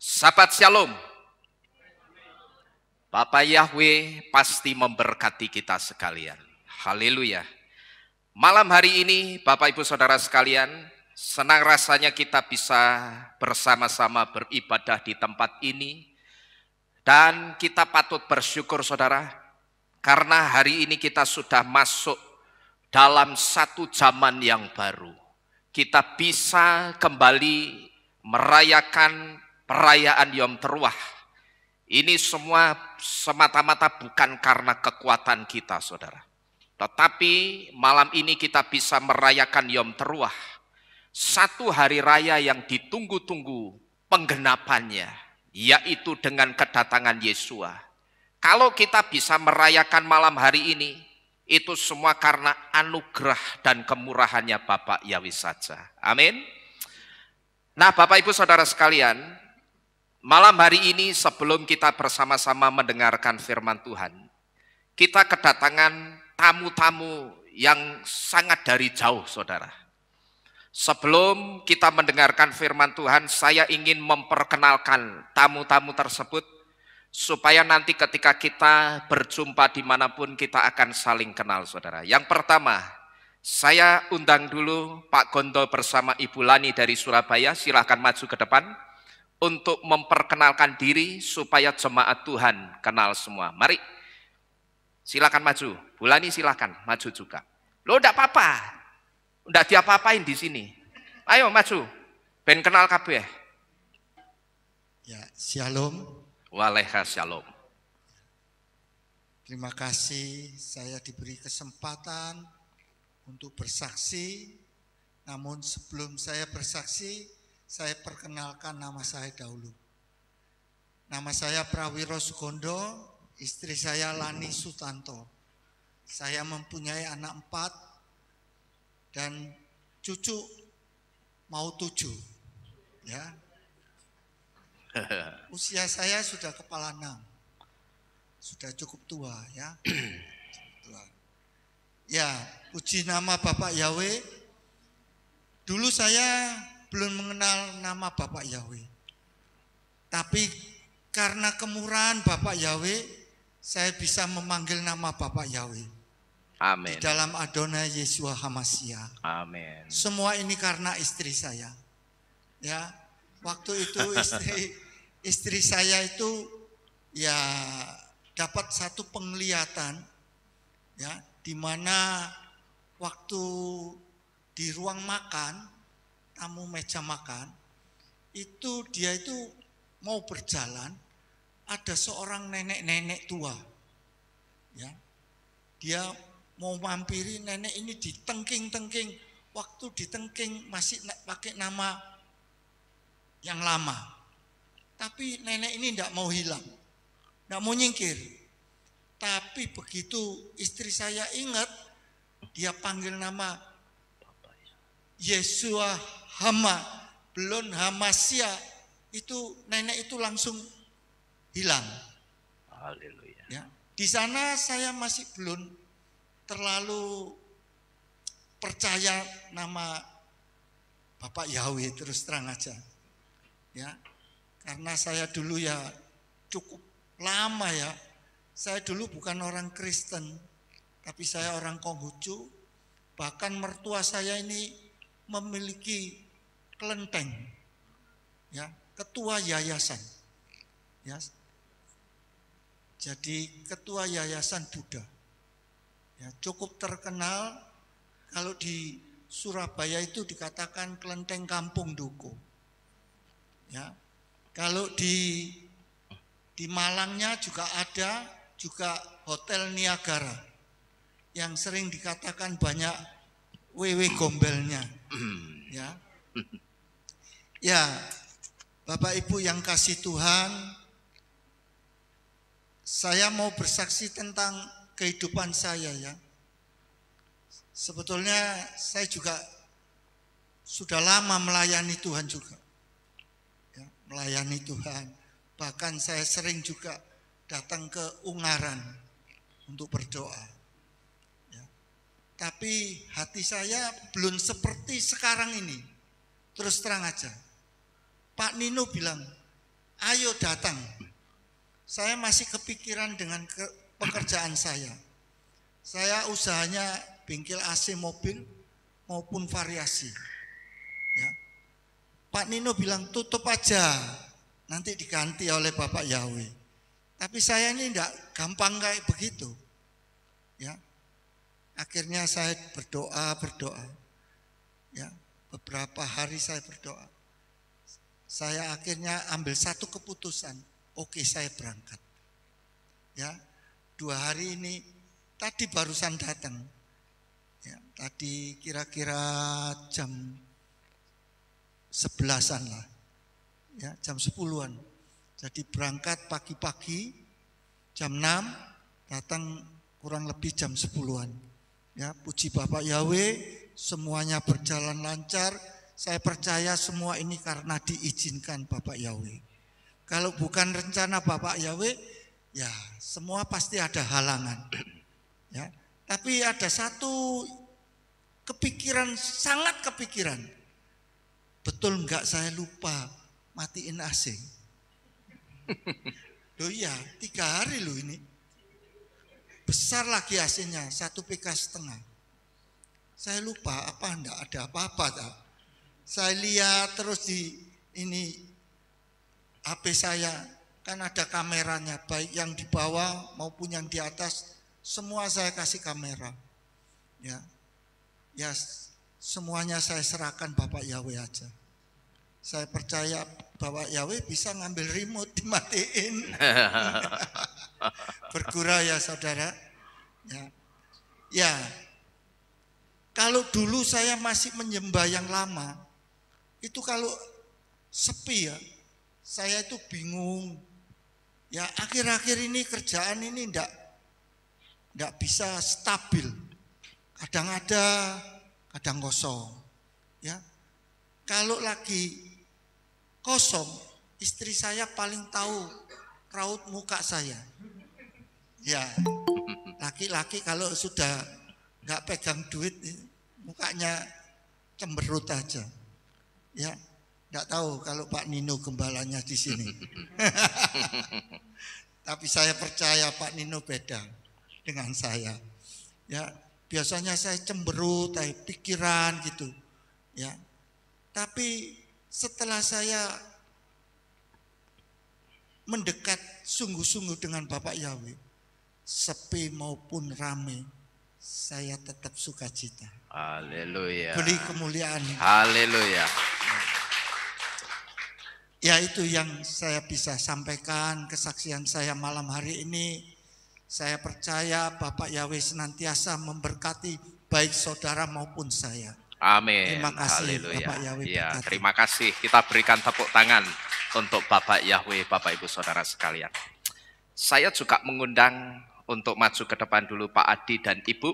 Sahabat Shalom, Bapak Yahweh pasti memberkati kita sekalian. Haleluya. Malam hari ini Bapak Ibu Saudara sekalian, senang rasanya kita bisa bersama-sama beribadah di tempat ini. Dan kita patut bersyukur saudara, karena hari ini kita sudah masuk dalam satu zaman yang baru. Kita bisa kembali merayakan perayaan Yom Teruah. Ini semua semata-mata bukan karena kekuatan kita saudara. Tetapi malam ini kita bisa merayakan Yom Teruah. Satu hari raya yang ditunggu-tunggu penggenapannya, yaitu dengan kedatangan Yesua. Kalau kita bisa merayakan malam hari ini, itu semua karena anugerah dan kemurahannya Bapak Yahweh saja. Amin. Nah Bapak Ibu Saudara sekalian, malam hari ini sebelum kita bersama-sama mendengarkan firman Tuhan, kita kedatangan tamu-tamu yang sangat dari jauh saudara. Sebelum kita mendengarkan firman Tuhan, saya ingin memperkenalkan tamu-tamu tersebut, supaya nanti ketika kita berjumpa dimanapun kita akan saling kenal saudara. Yang pertama, saya undang dulu Pak Gondo bersama Ibu Lani dari Surabaya, silahkan maju ke depan untuk memperkenalkan diri supaya jemaat Tuhan kenal semua. Mari, silakan maju. Bu Lani silakan maju juga. Loh enggak apa-apa. Enggak diapa-apain di sini. Ayo maju. Ben kenal kabeh. Ya, Shalom. Waalaikumsalam. Terima kasih saya diberi kesempatan untuk bersaksi. Namun sebelum saya bersaksi, saya perkenalkan nama saya dahulu. Nama saya Prawiro Sugondo, istri saya Lani Sutanto. Saya mempunyai anak 4 dan cucu mau 7. Ya. Usia saya sudah kepala 6. Sudah cukup tua ya. Ya, puji nama Bapak Yahweh. Dulu saya belum mengenal nama Bapak Yahweh. Tapi karena kemurahan Bapak Yahweh, saya bisa memanggil nama Bapak Yahweh. Amin. Di dalam Adonai Yeshua HaMashiach. Amin. Semua ini karena istri saya. Ya, waktu itu istri saya itu ya dapat satu penglihatan, ya, di mana waktu di ruang makan, tamu meja makan, itu dia itu mau berjalan, ada seorang nenek-nenek tua, ya, dia mau mampiri nenek ini ditengking-tengking. Waktu ditengking masih pakai nama yang lama. Tapi nenek ini tidak mau hilang, tidak mau nyingkir. Tapi begitu istri saya ingat, dia panggil nama Yeshua Hama, belum Hamasya, itu nenek itu langsung hilang. Haleluya. Ya, di sana saya masih belum terlalu percaya nama Bapak Yahweh, terus terang aja. Ya, karena saya dulu ya cukup lama ya. Saya dulu bukan orang Kristen, tapi saya orang Konghucu. Bahkan mertua saya ini memiliki kelenteng. Ya, ketua yayasan. Ya. Jadi ketua yayasan Buddha. Ya, cukup terkenal. Kalau di Surabaya itu dikatakan kelenteng kampung Duku. Ya, kalau di Malangnya juga ada juga Hotel Niagara yang sering dikatakan banyak wewe gombelnya. Ya, ya, Bapak Ibu yang kasih Tuhan, saya mau bersaksi tentang kehidupan saya ya. Sebetulnya saya juga sudah lama melayani Tuhan juga. Ya, melayani Tuhan. Bahkan saya sering juga datang ke Ungaran untuk berdoa. Ya. Tapi hati saya belum seperti sekarang ini. Terus terang aja. Pak Nino bilang, ayo datang. Saya masih kepikiran dengan pekerjaan saya. Saya usahanya bengkel AC mobil maupun variasi. Ya. Pak Nino bilang tutup aja, nanti diganti oleh Bapak Yahweh. Tapi saya ini enggak gampang kayak begitu. Ya. Akhirnya saya berdoa. Ya, beberapa hari saya berdoa. Saya akhirnya ambil satu keputusan. Oke, saya berangkat. Ya, 2 hari ini tadi barusan datang. Ya, tadi kira-kira jam 11-an lah. Ya, jam 10-an. Jadi berangkat pagi-pagi jam 6, datang kurang lebih jam 10-an. Ya, puji Bapak Yahweh, semuanya berjalan lancar. Saya percaya semua ini karena diizinkan Bapak Yahweh. Kalau bukan rencana Bapak Yahweh, ya semua pasti ada halangan. Ya, tapi ada satu kepikiran, sangat kepikiran. Betul enggak saya lupa matiin AC? Loh iya, 3 hari loh ini. Besar lagi AC-nya, 1,5 PK. Saya lupa apa enggak ada apa-apa. Saya lihat terus di ini HP saya, kan ada kameranya, baik yang di bawah maupun yang di atas, semua saya kasih kamera. Ya semuanya saya serahkan Bapak Yahweh aja. Saya percaya Bapak Yahweh bisa ngambil remote dimatiin. Bergurau ya saudara. Ya, kalau dulu saya masih menyembah yang lama, itu kalau sepi ya, saya itu bingung. Ya akhir-akhir ini kerjaan ini enggak bisa stabil. Kadang ada, kadang kosong. Ya. Kalau lagi kosong, istri saya paling tahu raut muka saya. Ya. Laki-laki kalau sudah enggak pegang duit, mukanya cemberut aja. Ya. Enggak tahu kalau Pak Nino gembalanya di sini. Tapi saya percaya Pak Nino beda dengan saya. Ya, biasanya saya cemberut, pikiran gitu. Ya. Tapi setelah saya mendekat sungguh-sungguh dengan Bapak Yahweh, sepi maupun rame, saya tetap sukacita. Haleluya. Beri kemuliaan. Haleluya. Ya itu yang saya bisa sampaikan, kesaksian saya malam hari ini. Saya percaya Bapak Yahweh senantiasa memberkati baik saudara maupun saya. Amin. Terima kasih. Haleluya. Bapak Yahweh Ya, berkati. terima kasih. Kita berikan tepuk tangan untuk Bapak Yahweh, Bapak Ibu Saudara sekalian. Saya juga mengundang untuk maju ke depan dulu Pak Adi dan Ibu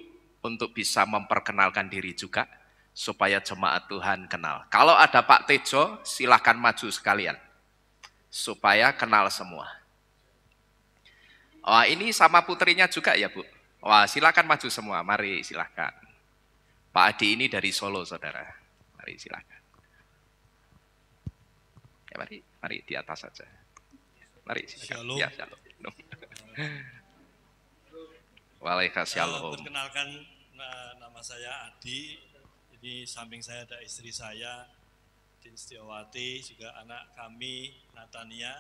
untuk bisa memperkenalkan diri juga supaya jemaat Tuhan kenal. Kalau ada Pak Tejo, silahkan maju sekalian supaya kenal semua. Wah, ini sama putrinya juga ya Bu. Wah, silakan maju semua. Mari silakan. Pak Adi ini dari Solo, saudara. Mari silakan. Ya, mari di atas saja. Mari silakan. Shalom. Ya, shalom. Waalaikumsalam. Perkenalkan, nama saya Adi. Ini samping saya ada istri saya, Din Setiawati, juga anak kami Natania,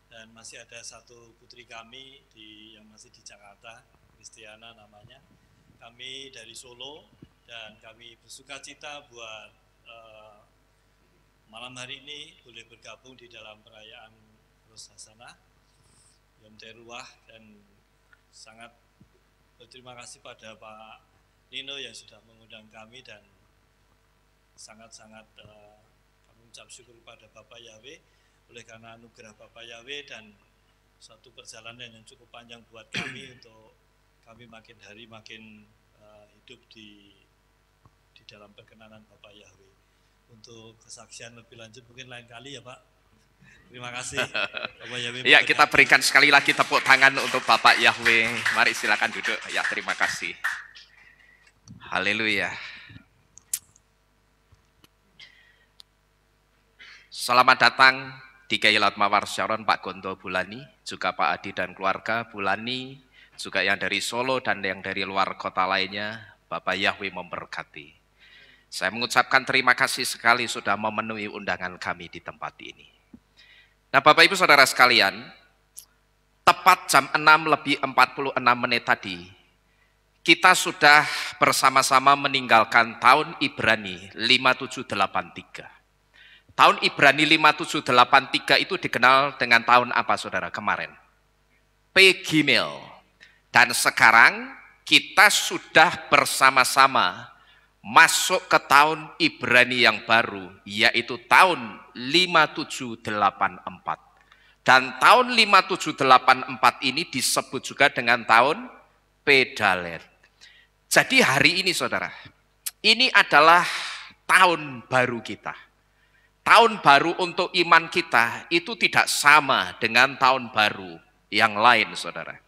dan masih ada satu putri kami yang masih di Jakarta, Kristiana namanya. Kami dari Solo dan kami bersuka cita buat malam hari ini boleh bergabung di dalam perayaan Rosh Hashanah, Yom Teruah, dan sangat berterima kasih pada Pak Nino yang sudah mengundang kami, dan sangat-sangat kami ucap syukur kepada Bapak Yahweh oleh karena anugerah Bapak Yahweh dan suatu perjalanan yang cukup panjang buat kami untuk kami makin hari makin hidup di dalam perkenanan Bapak Yahweh. Untuk kesaksian lebih lanjut mungkin lain kali ya Pak. Terima kasih. Bapak Yahweh. Ya, kita berikan sekali lagi tepuk tangan untuk Bapak Yahweh. Mari silakan duduk. Ya, terima kasih. Haleluya. Selamat datang di Keilat Mawar Sharon, Pak Gonto Bulani, juga Pak Adi dan keluarga Bulani, juga yang dari Solo dan yang dari luar kota lainnya, Bapak Yahweh memberkati. Saya mengucapkan terima kasih sekali sudah memenuhi undangan kami di tempat ini. Nah, Bapak Ibu Saudara sekalian, tepat jam 6:46 tadi, kita sudah bersama-sama meninggalkan tahun Ibrani 5783. Tahun Ibrani 5783 itu dikenal dengan tahun apa saudara kemarin? Pegimel. Dan sekarang kita sudah bersama-sama masuk ke tahun Ibrani yang baru, yaitu tahun 5784. Dan tahun 5784 ini disebut juga dengan tahun Pedalet. Jadi hari ini saudara, ini adalah tahun baru kita. Tahun baru untuk iman kita itu tidak sama dengan tahun baru yang lain saudara.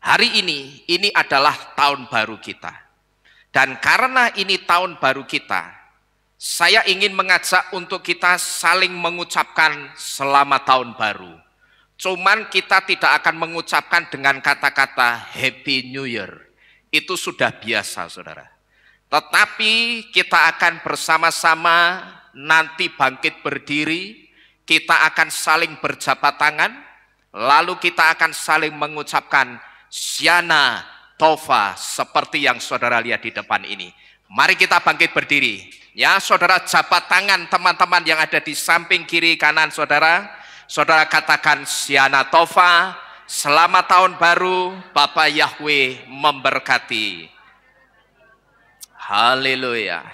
Hari ini adalah tahun baru kita. Dan karena ini tahun baru kita, saya ingin mengajak untuk kita saling mengucapkan selamat tahun baru. Cuman kita tidak akan mengucapkan dengan kata-kata Happy New Year. Itu sudah biasa saudara. Tetapi kita akan bersama-sama nanti bangkit berdiri, kita akan saling berjabat tangan, lalu kita akan saling mengucapkan Shana Tova seperti yang saudara lihat di depan ini. Mari kita bangkit berdiri. Ya saudara, jabat tangan teman-teman yang ada di samping kiri kanan saudara. Saudara katakan Shana Tova, selamat tahun baru, Bapak Yahweh memberkati. Haleluya.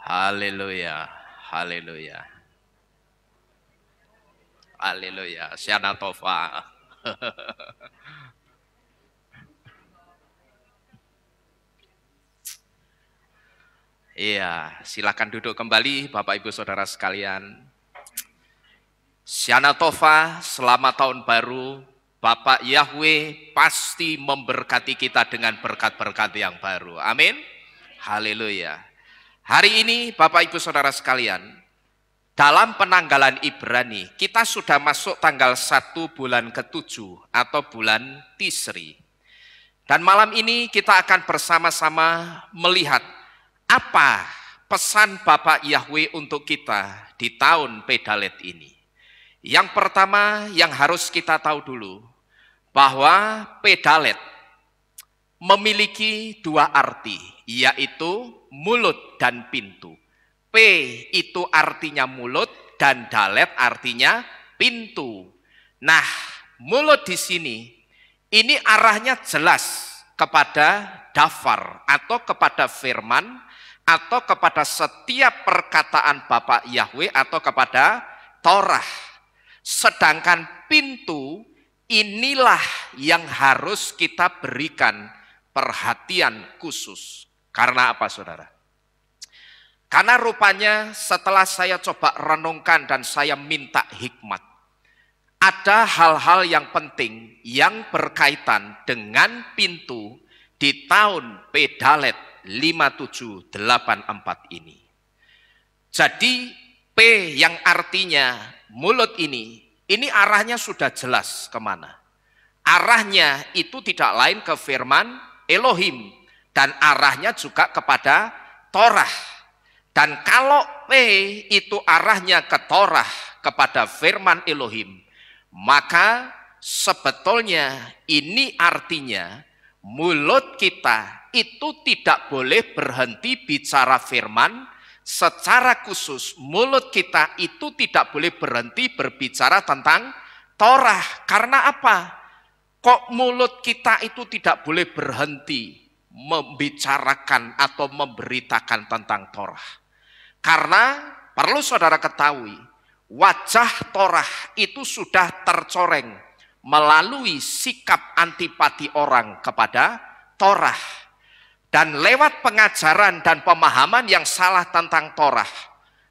Haleluya, haleluya, haleluya, Shana Tova. Iya, silakan duduk kembali Bapak Ibu Saudara sekalian. Shana Tova, selamat tahun baru. Bapak Yahweh pasti memberkati kita dengan berkat-berkat yang baru. Amin. Haleluya. Hari ini Bapak Ibu Saudara sekalian, dalam penanggalan Ibrani, kita sudah masuk tanggal 1 bulan ke-7 atau bulan Tisri. Dan malam ini kita akan bersama-sama melihat apa pesan Bapak Yahweh untuk kita di tahun Pedalet ini. Yang pertama yang harus kita tahu dulu, bahwa Pedalet memiliki dua arti, yaitu mulut dan pintu. P itu artinya mulut dan dalet artinya pintu. Nah, mulut di sini ini arahnya jelas kepada dafar atau kepada firman atau kepada setiap perkataan Bapak Yahweh atau kepada Torah. Sedangkan pintu inilah yang harus kita berikan perhatian khusus. Karena apa saudara? Karena rupanya setelah saya coba renungkan dan saya minta hikmat, ada hal-hal yang penting yang berkaitan dengan pintu di tahun Pedalet 5784 ini. Jadi P yang artinya mulut ini arahnya sudah jelas kemana. Arahnya itu tidak lain ke firman Elohim. Dan arahnya juga kepada Torah. Dan kalau P itu arahnya ke Torah, kepada firman Elohim, maka sebetulnya ini artinya mulut kita itu tidak boleh berhenti bicara firman. Secara khusus mulut kita itu tidak boleh berhenti berbicara tentang Torah. Karena apa? Kok mulut kita itu tidak boleh berhenti membicarakan atau memberitakan tentang Torah? Karena perlu saudara ketahui, wajah Torah itu sudah tercoreng melalui sikap antipati orang kepada Torah. Dan lewat pengajaran dan pemahaman yang salah tentang Torah,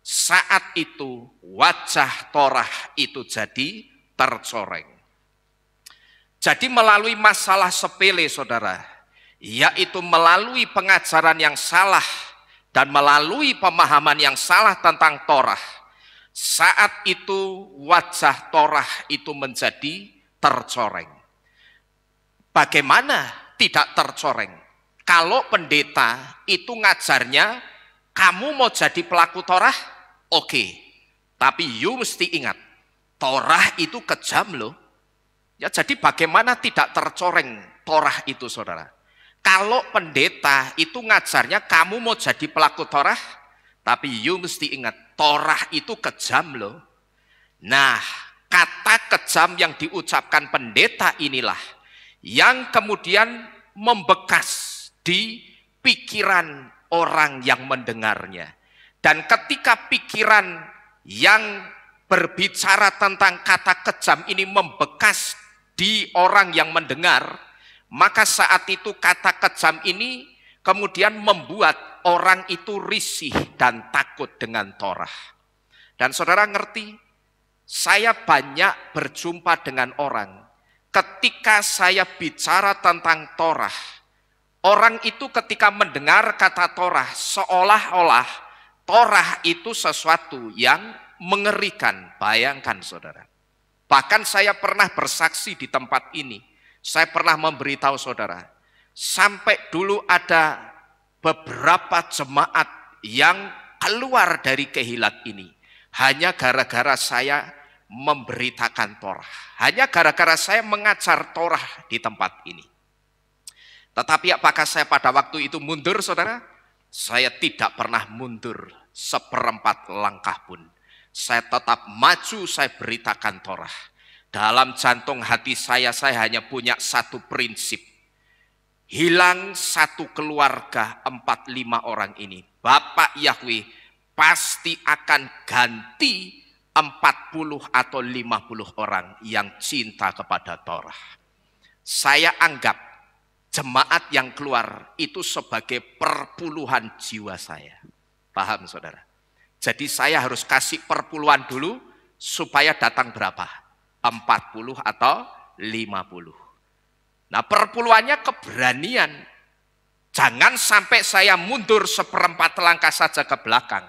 saat itu wajah Torah itu jadi tercoreng. Jadi melalui masalah sepele saudara, yaitu melalui pengajaran yang salah dan melalui pemahaman yang salah tentang Torah, saat itu wajah Torah itu menjadi tercoreng. Bagaimana tidak tercoreng? Kalau pendeta itu ngajarnya, kamu mau jadi pelaku Torah? Oke. Tapi you mesti ingat, Torah itu kejam loh. Ya, jadi bagaimana tidak tercoreng Torah itu saudara? Kalau pendeta itu ngajarnya kamu mau jadi pelaku Torah, tapi you mesti ingat Torah itu kejam loh. Nah, kata kejam yang diucapkan pendeta inilah yang kemudian membekas di pikiran orang yang mendengarnya. Dan ketika pikiran yang berbicara tentang kata kejam ini membekas di orang yang mendengar, maka saat itu kata kejam ini kemudian membuat orang itu risih dan takut dengan Torah. Dan saudara ngerti, saya banyak berjumpa dengan orang, ketika saya bicara tentang Torah, orang itu ketika mendengar kata Torah, seolah-olah Torah itu sesuatu yang mengerikan. Bayangkan saudara. Bahkan saya pernah bersaksi di tempat ini. Saya pernah memberitahu saudara, sampai dulu ada beberapa jemaat yang keluar dari kehilat ini hanya gara-gara saya memberitakan Torah, hanya gara-gara saya mengajar Torah di tempat ini. Tetapi apakah saya pada waktu itu mundur saudara? Saya tidak pernah mundur seperempat langkah pun. Saya tetap maju, saya beritakan Torah. Dalam jantung hati saya hanya punya satu prinsip. Hilang satu keluarga 4-5 orang ini, Bapak Yahweh pasti akan ganti 40 atau 50 orang yang cinta kepada Torah. Saya anggap jemaat yang keluar itu sebagai perpuluhan jiwa saya. Paham saudara? Jadi saya harus kasih perpuluhan dulu supaya datang berapa? 40 atau 50. Nah perpuluhannya keberanian. Jangan sampai saya mundur seperempat langkah saja ke belakang.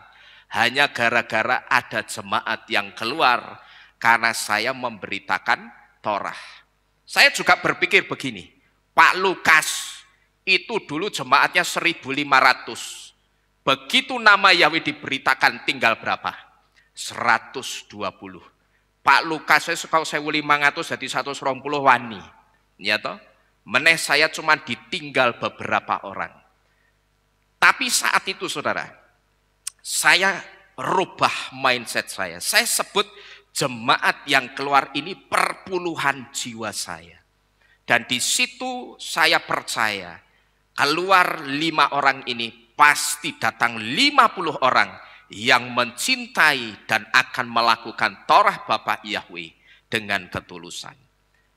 Hanya gara-gara ada jemaat yang keluar karena saya memberitakan Torah. Saya juga berpikir begini, Pak Lukas itu dulu jemaatnya 1.500. Begitu nama Yahweh diberitakan tinggal berapa? 120. Pak Lukas saya suka 1.500 jadi 120 wani. Ya toh? Meneh saya cuma ditinggal beberapa orang. Tapi saat itu saudara, saya rubah mindset saya. Saya sebut jemaat yang keluar ini perpuluhan jiwa saya. Dan di situ saya percaya keluar 5 orang ini pasti datang 50 orang yang mencintai dan akan melakukan Torah Bapak Yahweh dengan ketulusan.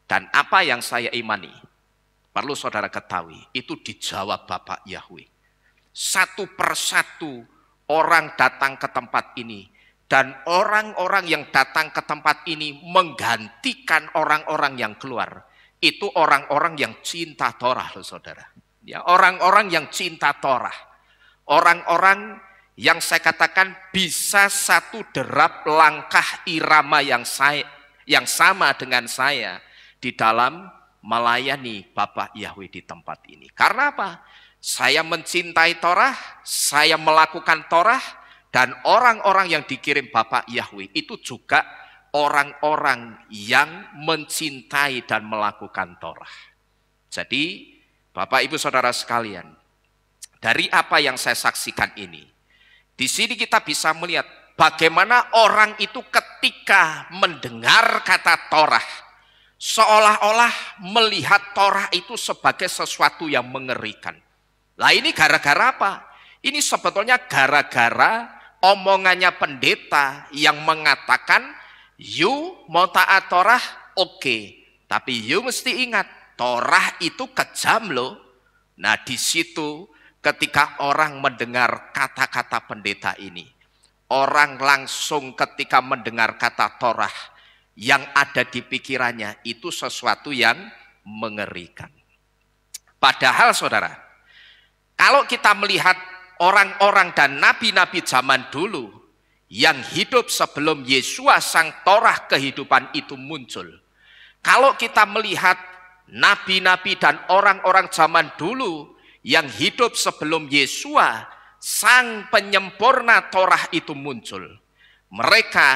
Dan apa yang saya imani, perlu saudara ketahui, itu dijawab Bapak Yahweh. Satu persatu orang datang ke tempat ini, dan orang-orang yang datang ke tempat ini menggantikan orang-orang yang keluar. Itu orang-orang yang cinta Torah loh saudara. Ya, orang-orang yang cinta Torah. Orang-orang yang saya katakan bisa satu derap langkah irama yang sama dengan saya di dalam melayani Bapak Yahweh di tempat ini. Karena apa? Saya mencintai Torah, saya melakukan Torah, dan orang-orang yang dikirim Bapak Yahweh itu juga orang-orang yang mencintai dan melakukan Torah. Jadi Bapak Ibu Saudara sekalian, dari apa yang saya saksikan ini, di sini kita bisa melihat bagaimana orang itu ketika mendengar kata Torah, seolah-olah melihat Torah itu sebagai sesuatu yang mengerikan. Lah ini gara-gara apa? Ini sebetulnya gara-gara omongannya pendeta yang mengatakan, you mau taat Torah, oke. Tapi you mesti ingat, Torah itu kejam loh. Nah di situ ketika orang mendengar kata-kata pendeta ini, orang langsung ketika mendengar kata Torah, yang ada di pikirannya itu sesuatu yang mengerikan. Padahal saudara, kalau kita melihat orang-orang dan nabi-nabi zaman dulu yang hidup sebelum Yesua sang Torah kehidupan itu muncul. Kalau kita melihat nabi-nabi dan orang-orang zaman dulu yang hidup sebelum Yesua sang penyempurna Torah itu muncul. Mereka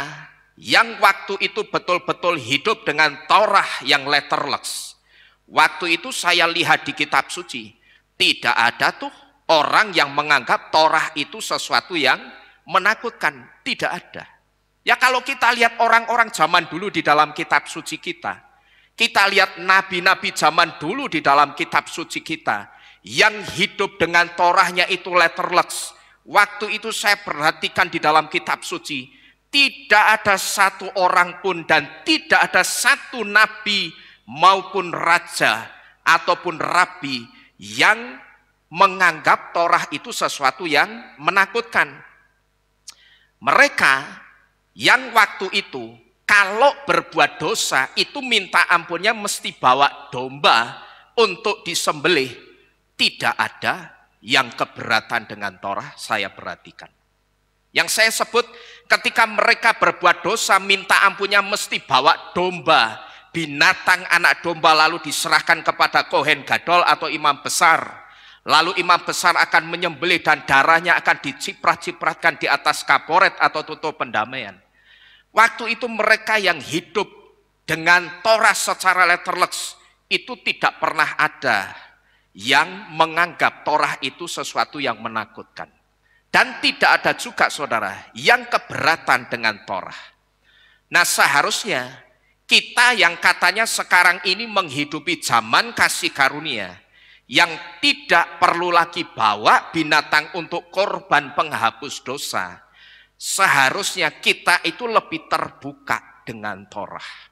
yang waktu itu betul-betul hidup dengan Torah yang letterless. Waktu itu saya lihat di kitab suci, tidak ada tuh orang yang menganggap Torah itu sesuatu yang menakutkan. Tidak ada. Ya kalau kita lihat orang-orang zaman dulu di dalam kitab suci kita lihat nabi-nabi zaman dulu di dalam kitab suci kita, yang hidup dengan Torahnya itu letterless. Waktu itu saya perhatikan di dalam kitab suci, tidak ada satu orang pun dan tidak ada satu nabi maupun raja ataupun rabi yang menganggap Torah itu sesuatu yang menakutkan. Mereka yang waktu itu kalau berbuat dosa itu minta ampunnya mesti bawa domba untuk disembelih. Tidak ada yang keberatan dengan Torah, saya perhatikan. Yang saya sebut ketika mereka berbuat dosa minta ampunnya mesti bawa domba, binatang anak domba, lalu diserahkan kepada Kohen Gadol atau imam besar. Lalu imam besar akan menyembelih dan darahnya akan diciprat-cipratkan di atas kaporet atau tutup pendamaian. Waktu itu mereka yang hidup dengan Torah secara letterless itu tidak pernah ada yang menganggap Torah itu sesuatu yang menakutkan. Dan tidak ada juga saudara yang keberatan dengan Torah. Nah seharusnya kita yang katanya sekarang ini menghidupi zaman kasih karunia, yang tidak perlu lagi bawa binatang untuk korban penghapus dosa, seharusnya kita itu lebih terbuka dengan Torah.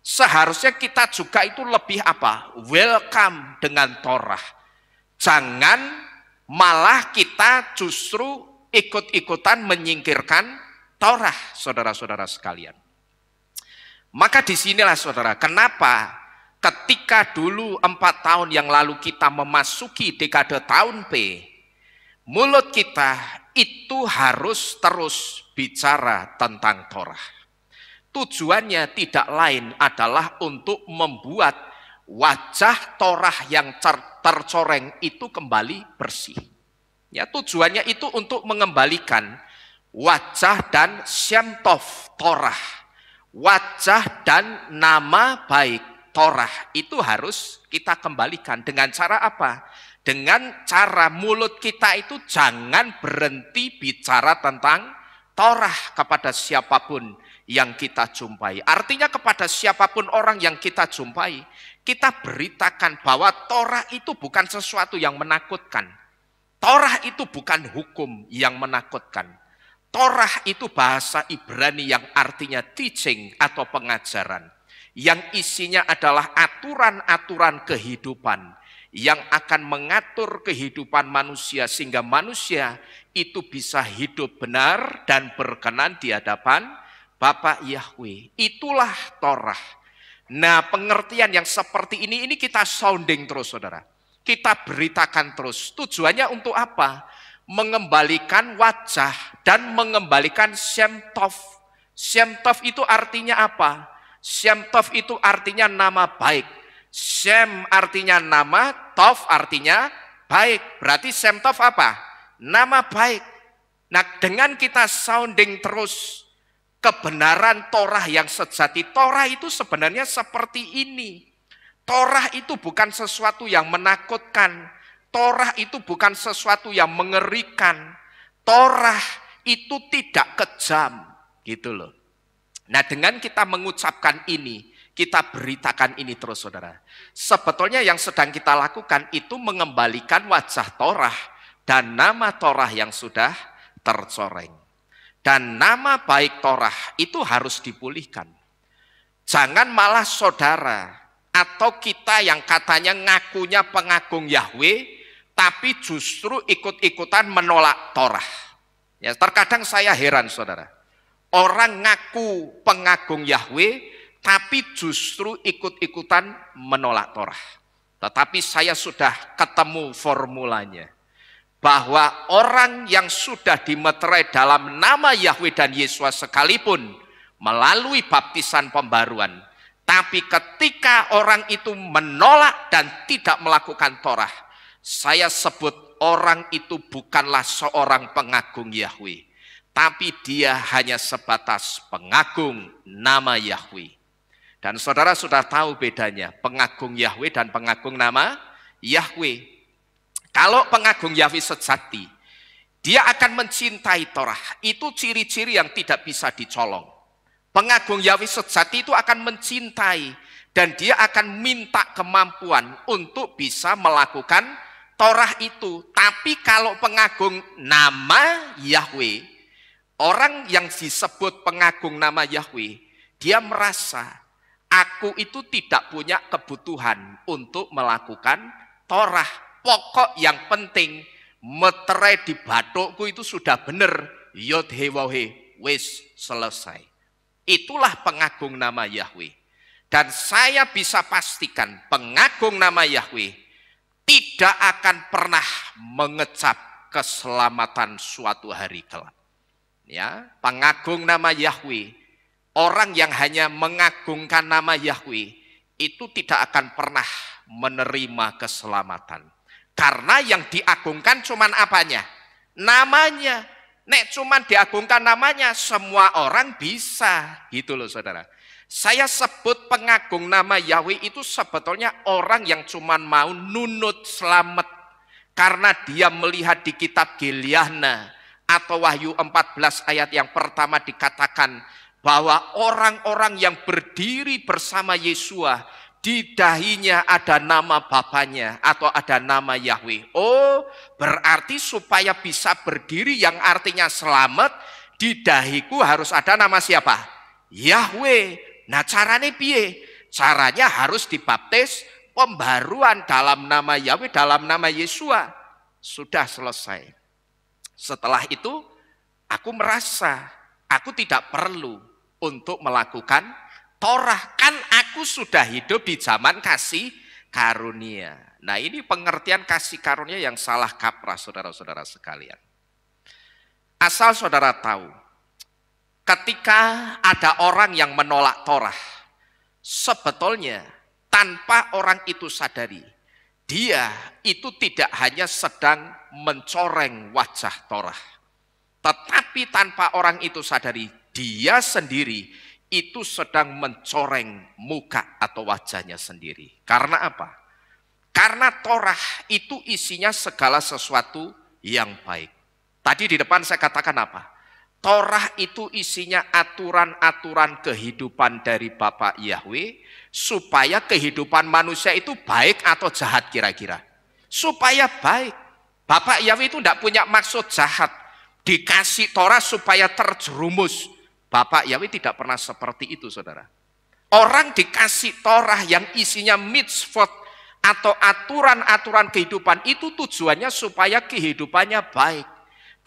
Seharusnya kita juga itu lebih welcome dengan Torah. Jangan malah kita justru ikut-ikutan menyingkirkan Torah, saudara-saudara sekalian. Maka disinilah saudara, kenapa ketika dulu 4 tahun yang lalu kita memasuki dekade tahun P, mulut kita itu harus terus bicara tentang Torah. Tujuannya tidak lain adalah untuk membuat wajah Torah yang tercoreng itu kembali bersih. Ya, tujuannya itu untuk mengembalikan wajah dan Shem Tov Torah, wajah dan nama baik Torah itu harus kita kembalikan. Dengan cara apa? Dengan cara mulut kita itu jangan berhenti bicara tentang Torah kepada siapapun yang kita jumpai. Artinya kepada siapapun orang yang kita jumpai, kita beritakan bahwa Torah itu bukan sesuatu yang menakutkan. Torah itu bukan hukum yang menakutkan. Torah itu bahasa Ibrani yang artinya teaching atau pengajaran. Yang isinya adalah aturan-aturan kehidupan yang akan mengatur kehidupan manusia sehingga manusia itu bisa hidup benar dan berkenan di hadapan Bapa Yahweh. Itulah Torah. Nah, pengertian yang seperti ini kita sounding terus saudara. Kita beritakan terus. Tujuannya untuk apa? Mengembalikan wajah dan mengembalikan Shem Tov. Shem Tov itu artinya apa? Shem Tov itu artinya nama baik. Shem artinya nama, Tov artinya baik. Berarti Shem Tov apa? Nama baik. Nah, dengan kita sounding terus kebenaran Torah yang sejati. Torah itu sebenarnya seperti ini. Torah itu bukan sesuatu yang menakutkan. Torah itu bukan sesuatu yang mengerikan. Torah itu tidak kejam. Gitu loh. Nah dengan kita mengucapkan ini, kita beritakan ini terus saudara. Sebetulnya yang sedang kita lakukan itu mengembalikan wajah Torah dan nama Torah yang sudah tercoreng. Dan nama baik Torah itu harus dipulihkan. Jangan malah saudara atau kita yang katanya ngakunya pengagung Yahweh, tapi justru ikut-ikutan menolak Torah. Ya, terkadang saya heran saudara. Orang ngaku pengagung Yahweh, tapi justru ikut-ikutan menolak Torah. Tetapi saya sudah ketemu formulanya. Bahwa orang yang sudah dimeterai dalam nama Yahweh dan Yesus sekalipun melalui baptisan pembaruan, tapi ketika orang itu menolak dan tidak melakukan Torah, saya sebut orang itu bukanlah seorang pengagung Yahweh, tapi dia hanya sebatas pengagung nama Yahweh. Dan saudara sudah tahu bedanya pengagung Yahweh dan pengagung nama Yahweh. Kalau pengagung Yahweh sejati, dia akan mencintai Torah. Itu ciri-ciri yang tidak bisa dicolong. Pengagung Yahweh sejati itu akan mencintai dan dia akan minta kemampuan untuk bisa melakukan Torah itu. Tapi kalau pengagung nama Yahweh, orang yang disebut pengagung nama Yahweh, dia merasa aku itu tidak punya kebutuhan untuk melakukan Torah. Pokok yang penting meterai di bathukku itu sudah benar. Yod he wahe, wis selesai. Itulah pengagung nama Yahweh. Dan saya bisa pastikan pengagung nama Yahweh tidak akan pernah mengecap keselamatan suatu hari kelak. Ya, pengagung nama Yahweh, orang yang hanya mengagungkan nama Yahweh itu tidak akan pernah menerima keselamatan. Karena yang diagungkan cuman apanya? Namanya. Nek cuman diagungkan namanya, semua orang bisa. Gitu loh saudara. Saya sebut pengagung nama Yahweh itu sebetulnya orang yang cuman mau nunut selamat. Karena dia melihat di kitab Gilyahna atau Wahyu 14 ayat yang pertama dikatakan bahwa orang-orang yang berdiri bersama Yesua, di dahinya ada nama Bapaknya atau ada nama Yahweh. Oh, berarti supaya bisa berdiri yang artinya selamat, di dahiku harus ada nama siapa? Yahweh. Nah caranya piye? Caranya harus dibaptis pembaruan dalam nama Yahweh, dalam nama Yesua. Sudah selesai. Setelah itu aku merasa aku tidak perlu untuk melakukan Torah, kan aku sudah hidup di zaman kasih karunia. Nah ini pengertian kasih karunia yang salah kaprah saudara-saudara sekalian. Asal saudara tahu, ketika ada orang yang menolak Torah, sebetulnya tanpa orang itu sadari, dia itu tidak hanya sedang mencoreng wajah Torah. Tetapi tanpa orang itu sadari, dia sendiri itu sedang mencoreng muka atau wajahnya sendiri. Karena apa? Karena Torah itu isinya segala sesuatu yang baik. Tadi di depan saya katakan apa? Torah itu isinya aturan-aturan kehidupan dari Bapa Yahweh, supaya kehidupan manusia itu baik atau jahat kira-kira. Supaya baik. Bapa Yahweh itu tidak punya maksud jahat. Dikasih Torah supaya terjerumus. Bapak Yahweh tidak pernah seperti itu saudara. Orang dikasih Torah yang isinya mitzvot atau aturan-aturan kehidupan itu tujuannya supaya kehidupannya baik.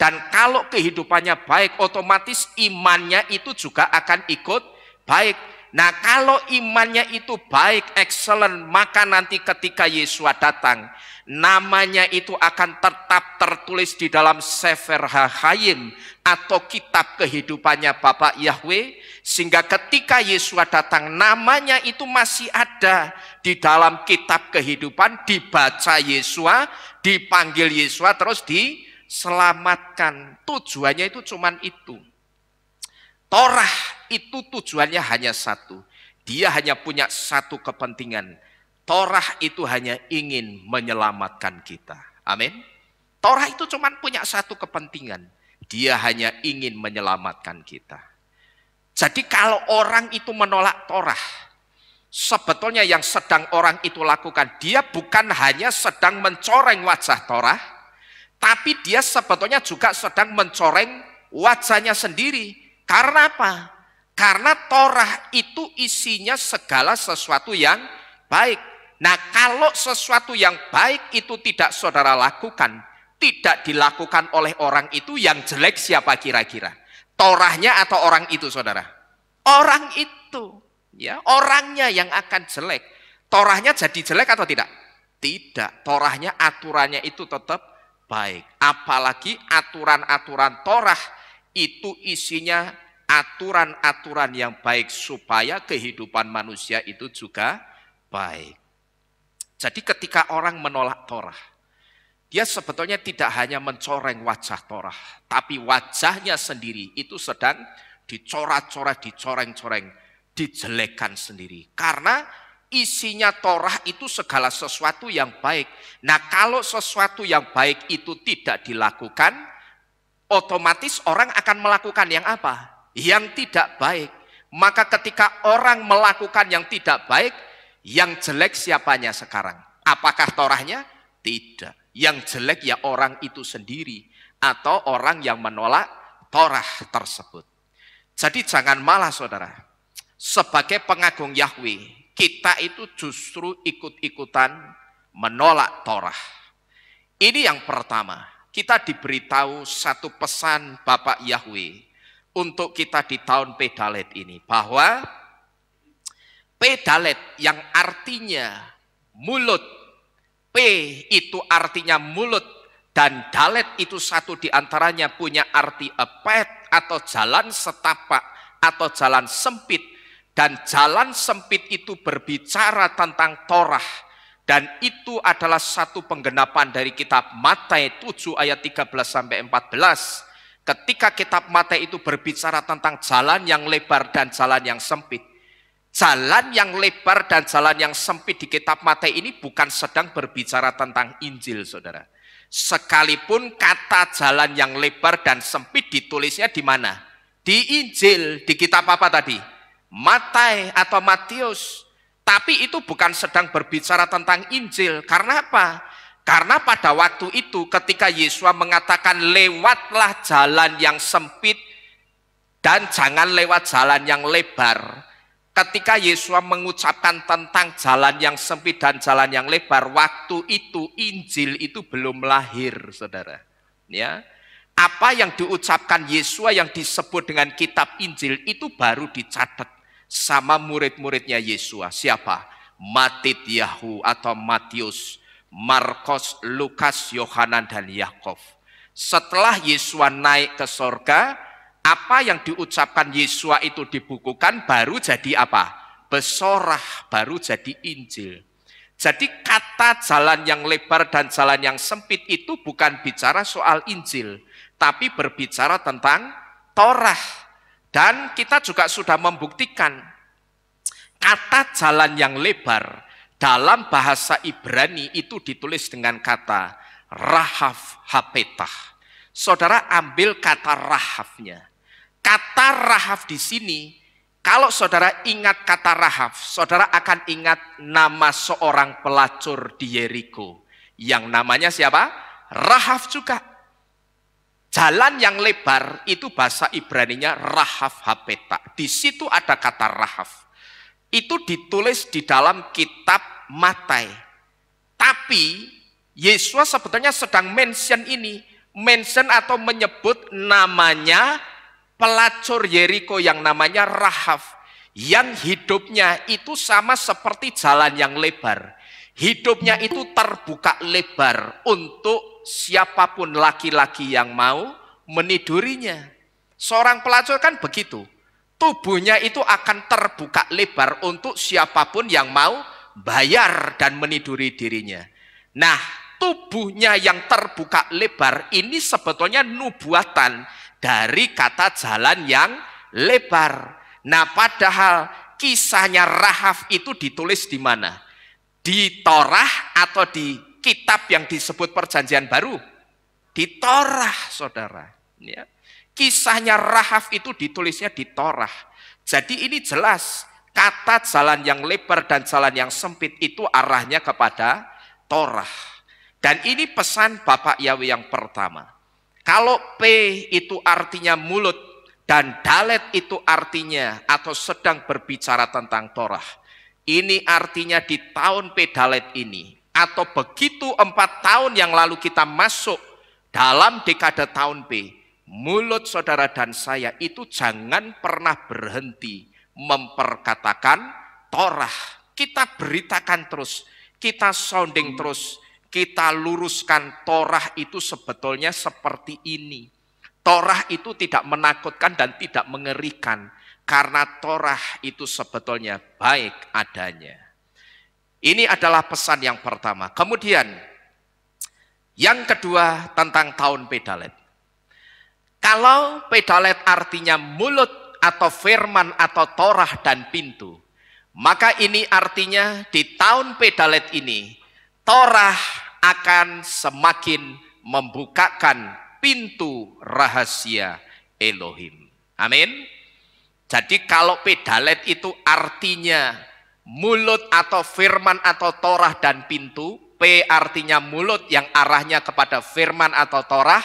Dan kalau kehidupannya baik, otomatis imannya itu juga akan ikut baik. Nah kalau imannya itu baik, excellent, maka nanti ketika Yesus datang, namanya itu akan tetap tertulis di dalam Sefer HaChaim atau kitab kehidupannya Bapak Yahweh, sehingga ketika Yesus datang namanya itu masih ada di dalam kitab kehidupan, dibaca Yesus, dipanggil Yesus, terus diselamatkan. Tujuannya itu cuman itu. Torah itu tujuannya hanya satu. Dia hanya punya satu kepentingan. Torah itu hanya ingin menyelamatkan kita. Amin. Torah itu cuma punya satu kepentingan. Dia hanya ingin menyelamatkan kita. Jadi kalau orang itu menolak Torah, sebetulnya yang sedang orang itu lakukan, dia bukan hanya sedang mencoreng wajah Torah, tapi dia sebetulnya juga sedang mencoreng wajahnya sendiri. Karena apa? Karena Torah itu isinya segala sesuatu yang baik. Nah kalau sesuatu yang baik itu tidak saudara lakukan, tidak dilakukan oleh orang itu, yang jelek siapa kira-kira? Torahnya atau orang itu, saudara? Orang itu, ya, orangnya yang akan jelek. Torahnya jadi jelek atau tidak? Tidak. Torahnya, aturannya itu tetap baik. Apalagi aturan-aturan Torah itu isinya aturan-aturan yang baik supaya kehidupan manusia itu juga baik. Jadi ketika orang menolak Torah, dia sebetulnya tidak hanya mencoreng wajah Torah, tapi wajahnya sendiri itu sedang dicoret-coret, dicoreng-coreng, dijelekkan sendiri. Karena isinya Torah itu segala sesuatu yang baik. Nah, kalau sesuatu yang baik itu tidak dilakukan, otomatis orang akan melakukan yang apa? Yang tidak baik. Maka ketika orang melakukan yang tidak baik, yang jelek siapanya sekarang? Apakah Torahnya? Tidak. Yang jelek ya orang itu sendiri atau orang yang menolak Torah tersebut. Jadi jangan malah, saudara. Sebagai pengagung Yahweh, kita itu justru ikut-ikutan menolak Torah. Ini yang pertama. Kita diberitahu satu pesan Bapak Yahweh untuk kita di tahun Pedalet ini, bahwa Pedalet yang artinya mulut, P itu artinya mulut, dan Dalet itu satu diantaranya punya arti epet atau jalan setapak atau jalan sempit. Dan jalan sempit itu berbicara tentang Torah. Dan itu adalah satu penggenapan dari kitab Matius 7 ayat 13-14. Ketika kitab Matius itu berbicara tentang jalan yang lebar dan jalan yang sempit. Jalan yang lebar dan jalan yang sempit di kitab Matius ini bukan sedang berbicara tentang Injil, saudara. Sekalipun kata jalan yang lebar dan sempit ditulisnya di mana? Di Injil, di kitab apa tadi? Matius atau Matius. Tapi itu bukan sedang berbicara tentang Injil. Karena apa? Karena pada waktu itu ketika Yesus mengatakan lewatlah jalan yang sempit dan jangan lewat jalan yang lebar. Ketika Yesus mengucapkan tentang jalan yang sempit dan jalan yang lebar, waktu itu Injil itu belum lahir, saudara. Ya, apa yang diucapkan Yesus yang disebut dengan kitab Injil itu baru dicatat sama murid-muridnya Yesus. Siapa? Matityahu atau Matius, Markus, Lukas, Yohanan, dan Yakov. Setelah Yesus naik ke sorga, apa yang diucapkan Yesus itu dibukukan, baru jadi apa? Besorah, baru jadi Injil. Jadi kata jalan yang lebar dan jalan yang sempit itu bukan bicara soal Injil, tapi berbicara tentang Torah. Dan kita juga sudah membuktikan kata jalan yang lebar dalam bahasa Ibrani itu ditulis dengan kata Rahav Hapetah. Saudara ambil kata Rahavnya. Kata Rahav di sini, kalau saudara ingat kata Rahav, saudara akan ingat nama seorang pelacur di Yeriko. Yang namanya siapa? Rahav juga. Jalan yang lebar itu bahasa Ibraninya Rahav Hapeta. Di situ ada kata Rahav. Itu ditulis di dalam kitab Matius. Tapi Yesus sebetulnya sedang mention ini. Mention atau menyebut namanya pelacur Yeriko yang namanya Rahav, yang hidupnya itu sama seperti jalan yang lebar. Hidupnya itu terbuka lebar untuk siapapun laki-laki yang mau menidurinya. Seorang pelacur kan begitu. Tubuhnya itu akan terbuka lebar untuk siapapun yang mau bayar dan meniduri dirinya. Nah, tubuhnya yang terbuka lebar ini sebetulnya nubuatan dari kata jalan yang lebar. Nah, padahal kisahnya Rahav itu ditulis di mana? Di Torah atau di kitab yang disebut Perjanjian Baru? Di Torah, saudara. Ya. Kisahnya Rahav itu ditulisnya di Torah. Jadi ini jelas kata jalan yang lebar dan jalan yang sempit itu arahnya kepada Torah. Dan ini pesan Bapak Yahweh yang pertama. Kalau P itu artinya mulut dan Dalet itu artinya atau sedang berbicara tentang Torah. Ini artinya di tahun Pedalet ini atau begitu 4 tahun yang lalu kita masuk dalam dekade tahun P, mulut saudara dan saya itu jangan pernah berhenti memperkatakan Torah. Kita beritakan terus, kita sounding terus, kita luruskan Torah itu sebetulnya seperti ini. Torah itu tidak menakutkan dan tidak mengerikan, karena Torah itu sebetulnya baik adanya. Ini adalah pesan yang pertama. Kemudian yang kedua tentang tahun Pedalet. Kalau Pedalet artinya mulut atau firman atau Torah dan pintu, maka ini artinya di tahun Pedalet ini Torah akan semakin membukakan pintu rahasia Elohim. Amin. Jadi kalau Pedalet itu artinya mulut atau firman atau Torah dan pintu, P artinya mulut yang arahnya kepada firman atau Torah,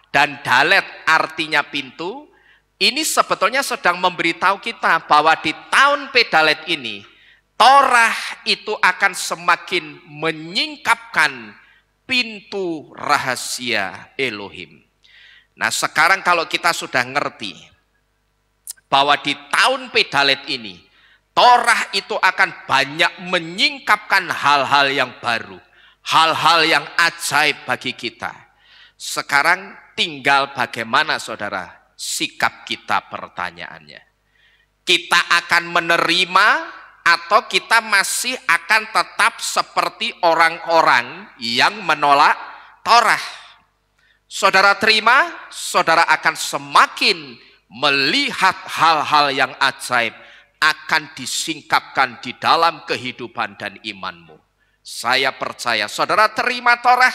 dan Dalet artinya pintu. Ini sebetulnya sedang memberitahu kita bahwa di tahun Pedalet ini Torah itu akan semakin menyingkapkan pintu rahasia Elohim. Nah, sekarang kalau kita sudah ngerti bahwa di tahun Pedalet ini Torah itu akan banyak menyingkapkan hal-hal yang baru, hal-hal yang ajaib bagi kita. Sekarang tinggal bagaimana saudara sikap kita, pertanyaannya. Kita akan menerima atau kita masih akan tetap seperti orang-orang yang menolak Torah? Saudara terima, saudara akan semakin melihat hal-hal yang ajaib akan disingkapkan di dalam kehidupan dan imanmu. Saya percaya saudara terima Torah,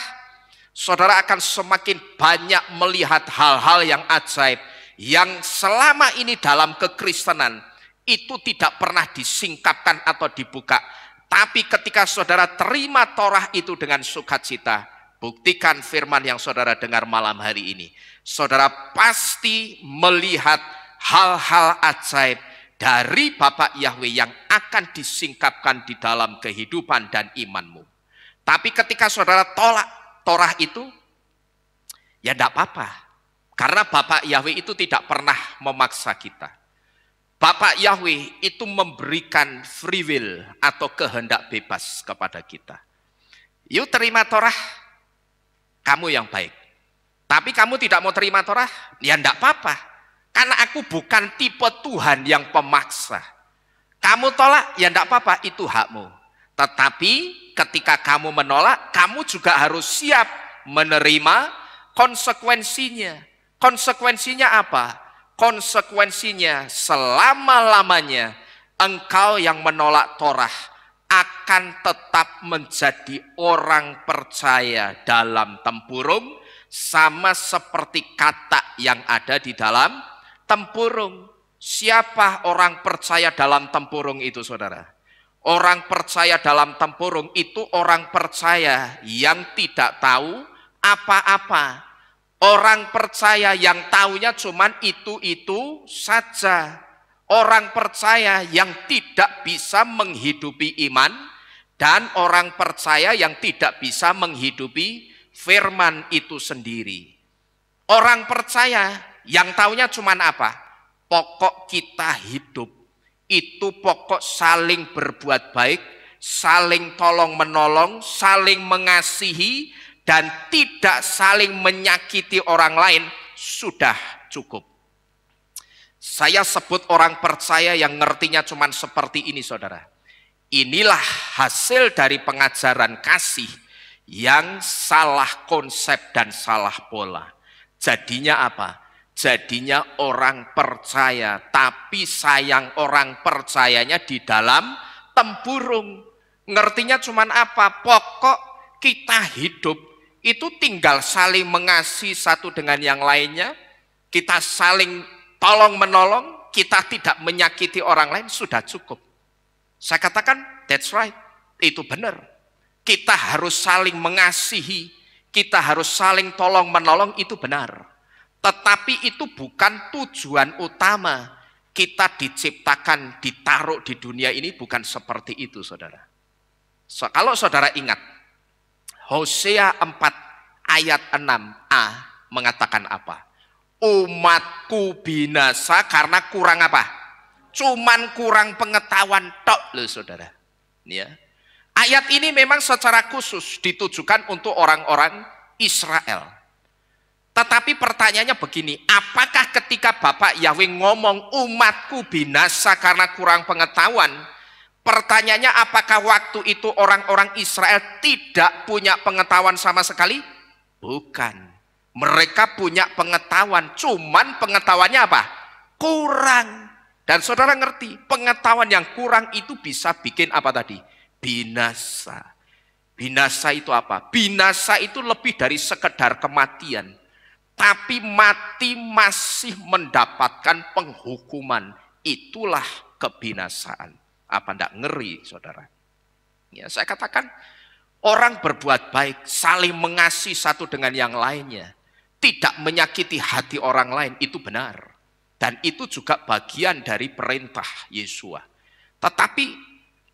saudara akan semakin banyak melihat hal-hal yang ajaib yang selama ini dalam kekristenan itu tidak pernah disingkapkan atau dibuka. Tapi ketika saudara terima Torah itu dengan sukacita, buktikan firman yang saudara dengar malam hari ini, saudara pasti melihat hal-hal ajaib dari Bapak Yahweh yang akan disingkapkan di dalam kehidupan dan imanmu. Tapi ketika saudara tolak Torah itu, ya tidak apa-apa. Karena Bapak Yahweh itu tidak pernah memaksa kita. Bapak Yahweh itu memberikan free will atau kehendak bebas kepada kita. Yuk terima Torah, kamu yang baik. Tapi kamu tidak mau terima Torah, ya tidak apa-apa. Karena aku bukan tipe Tuhan yang pemaksa. Kamu tolak, ya tidak apa-apa, itu hakmu. Tetapi ketika kamu menolak, kamu juga harus siap menerima konsekuensinya. Konsekuensinya apa? Konsekuensinya selama-lamanya engkau yang menolak Torah akan tetap menjadi orang percaya dalam tempurung, sama seperti kata yang ada di dalam tempurung. Siapa orang percaya dalam tempurung itu, saudara? Orang percaya dalam tempurung itu orang percaya yang tidak tahu apa-apa. Orang percaya yang taunya cuman itu saja. Orang percaya yang tidak bisa menghidupi iman, dan orang percaya yang tidak bisa menghidupi firman itu sendiri. Orang percaya yang taunya cuman apa? Pokok kita hidup itu pokok saling berbuat baik, saling tolong menolong, saling mengasihi, dan tidak saling menyakiti orang lain, sudah cukup. Saya sebut orang percaya yang ngertinya cuman seperti ini, saudara. Inilah hasil dari pengajaran kasih yang salah konsep dan salah pola. Jadinya apa? Jadinya orang percaya, tapi sayang orang percayanya di dalam tempurung. Ngertinya cuman apa? Pokok kita hidup itu tinggal saling mengasihi satu dengan yang lainnya, kita saling tolong menolong, kita tidak menyakiti orang lain, sudah cukup. Saya katakan that's right, itu benar. Kita harus saling mengasihi, kita harus saling tolong menolong, itu benar. Tetapi itu bukan tujuan utama. Kita diciptakan, ditaruh di dunia ini bukan seperti itu, saudara. Kalau saudara ingat Hosea 4 ayat 6a mengatakan apa? Umatku binasa karena kurang apa? Cuman kurang pengetahuan tok loh saudara. Ya. Ayat ini memang secara khusus ditujukan untuk orang-orang Israel. Tetapi pertanyaannya begini, apakah ketika Bapak Yahweh ngomong umatku binasa karena kurang pengetahuan, pertanyaannya apakah waktu itu orang-orang Israel tidak punya pengetahuan sama sekali? Bukan. Mereka punya pengetahuan, cuman pengetahuannya apa? Kurang. Dan saudara ngerti, pengetahuan yang kurang itu bisa bikin apa tadi? Binasa. Binasa itu apa? Binasa itu lebih dari sekedar kematian. Tapi mati masih mendapatkan penghukuman. Itulah kebinasaan. Apa enggak ngeri, saudara? Ya, saya katakan, orang berbuat baik, saling mengasihi satu dengan yang lainnya, tidak menyakiti hati orang lain, itu benar. Dan itu juga bagian dari perintah Yesua. Tetapi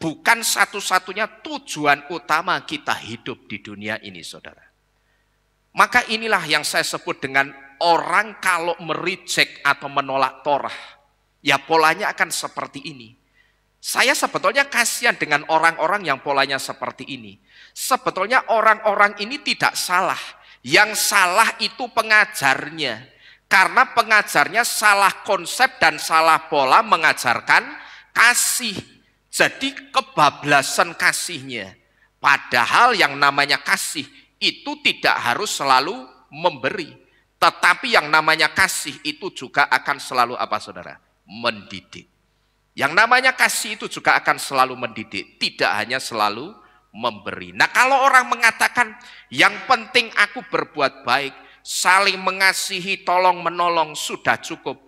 bukan satu-satunya tujuan utama kita hidup di dunia ini, saudara. Maka inilah yang saya sebut dengan orang kalau mereject atau menolak Torah. Ya polanya akan seperti ini. Saya sebetulnya kasihan dengan orang-orang yang polanya seperti ini. Sebetulnya orang-orang ini tidak salah. Yang salah itu pengajarnya. Karena pengajarnya salah konsep dan salah pola mengajarkan kasih. Jadi kebablasan kasihnya. Padahal yang namanya kasih itu tidak harus selalu memberi. Tetapi yang namanya kasih itu juga akan selalu apa saudara? Mendidik. Yang namanya kasih itu juga akan selalu mendidik. Tidak hanya selalu memberi. Nah kalau orang mengatakan yang penting aku berbuat baik, saling mengasihi, tolong menolong sudah cukup.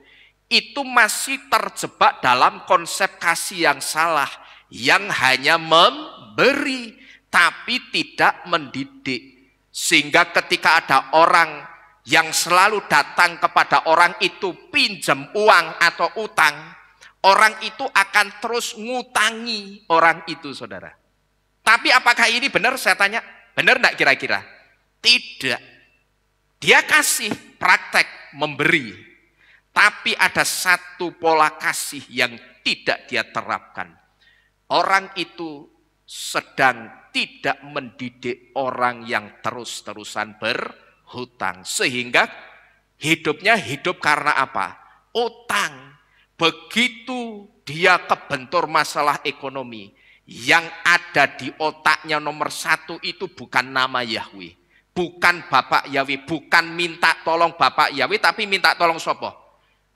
Itu masih terjebak dalam konsep kasih yang salah. Yang hanya memberi tapi tidak mendidik. Sehingga ketika ada orang yang selalu datang kepada orang itu pinjam uang atau utang, orang itu akan terus ngutangi orang itu saudara. Tapi apakah ini benar saya tanya? Benar enggak kira-kira? Tidak. Dia kasih praktek memberi. Tapi ada satu pola kasih yang tidak dia terapkan. Orang itu sedang tidak mendidik orang yang terus-terusan berhutang. Sehingga hidupnya hidup karena apa? Utang. Begitu dia kebentur masalah ekonomi, yang ada di otaknya nomor satu itu bukan nama Yahweh. Bukan Bapak Yahweh, bukan minta tolong Bapak Yahweh, tapi minta tolong sopo.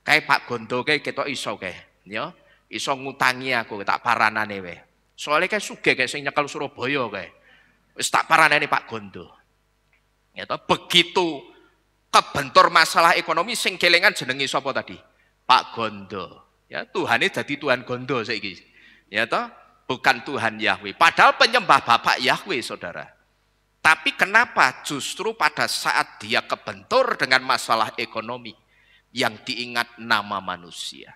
Kayak Pak Gondo kayak kita iso kayak, ya, iso ngutangi aku tak paranane we. Soalnya kayak sugih kayak sing nyekel Surabaya kayak, wis tak paranane Pak Gondo. Ya toh, begitu kebentur masalah ekonomi sing kelingan jenengi sopo tadi? Pak Gondo. Ya, Tuhane jadi Tuhan Gondo saiki. Ya toh, bukan Tuhan Yahweh. Padahal penyembah Bapak Yahweh, saudara. Tapi kenapa justru pada saat dia kebentur dengan masalah ekonomi yang diingat nama manusia?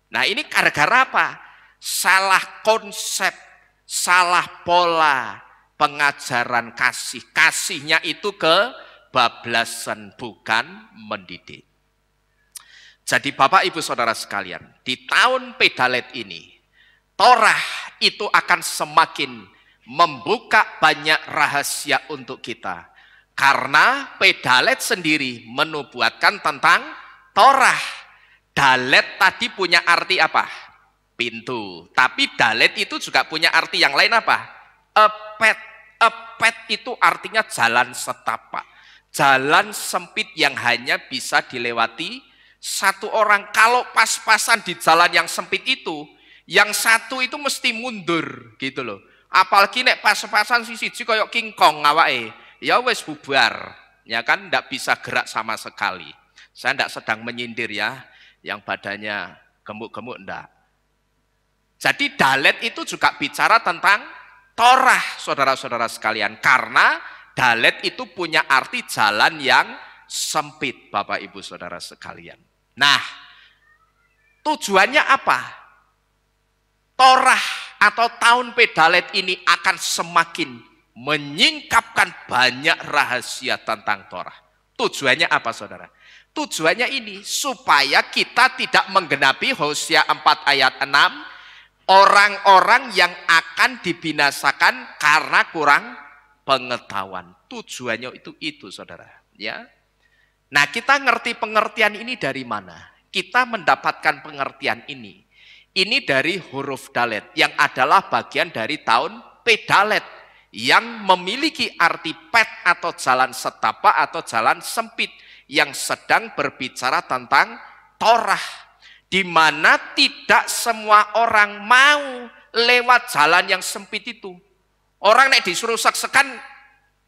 Nah ini gara-gara apa? Salah konsep, salah pola pengajaran kasih. Kasihnya itu kebablasan, bukan mendidik. Jadi Bapak Ibu Saudara sekalian, di tahun Pedalet ini, Torah itu akan semakin membuka banyak rahasia untuk kita. Karena Pedalet sendiri menubuatkan tentang Torah. Dalet tadi punya arti apa? Pintu. Tapi dalet itu juga punya arti yang lain apa? Epet. Epet itu artinya jalan setapak. Jalan sempit yang hanya bisa dilewati satu orang. Kalau pas-pasan di jalan yang sempit itu, yang satu itu mesti mundur gitu loh. Apalagi nek pas-pasan siji koyok King Kong ngawake, ya wes bubar. Ya kan ndak bisa gerak sama sekali. Saya ndak sedang menyindir ya, yang badannya gemuk-gemuk ndak. Jadi dalet itu juga bicara tentang Torah, saudara-saudara sekalian. Karena dalet itu punya arti jalan yang sempit, Bapak Ibu Saudara sekalian. Nah, tujuannya apa? Torah atau tahun Pedalet ini akan semakin menyingkapkan banyak rahasia tentang Torah. Tujuannya apa saudara? Tujuannya ini supaya kita tidak menggenapi Hosea 4 ayat 6, orang-orang yang akan dibinasakan karena kurang pengetahuan. Tujuannya itu saudara, ya. Nah, kita ngerti pengertian ini dari mana? Kita mendapatkan pengertian ini. Ini dari huruf dalet yang adalah bagian dari tahun pedalet yang memiliki arti pet atau jalan setapak atau jalan sempit yang sedang berbicara tentang Torah, di mana tidak semua orang mau lewat jalan yang sempit itu. Orang nek disuruh sek-sekan,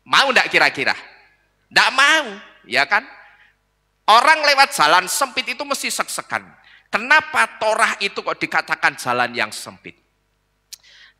mau ndak kira-kira? Ndak mau, ya kan? Orang lewat jalan sempit itu mesti sek-sekan. Kenapa Torah itu kok dikatakan jalan yang sempit?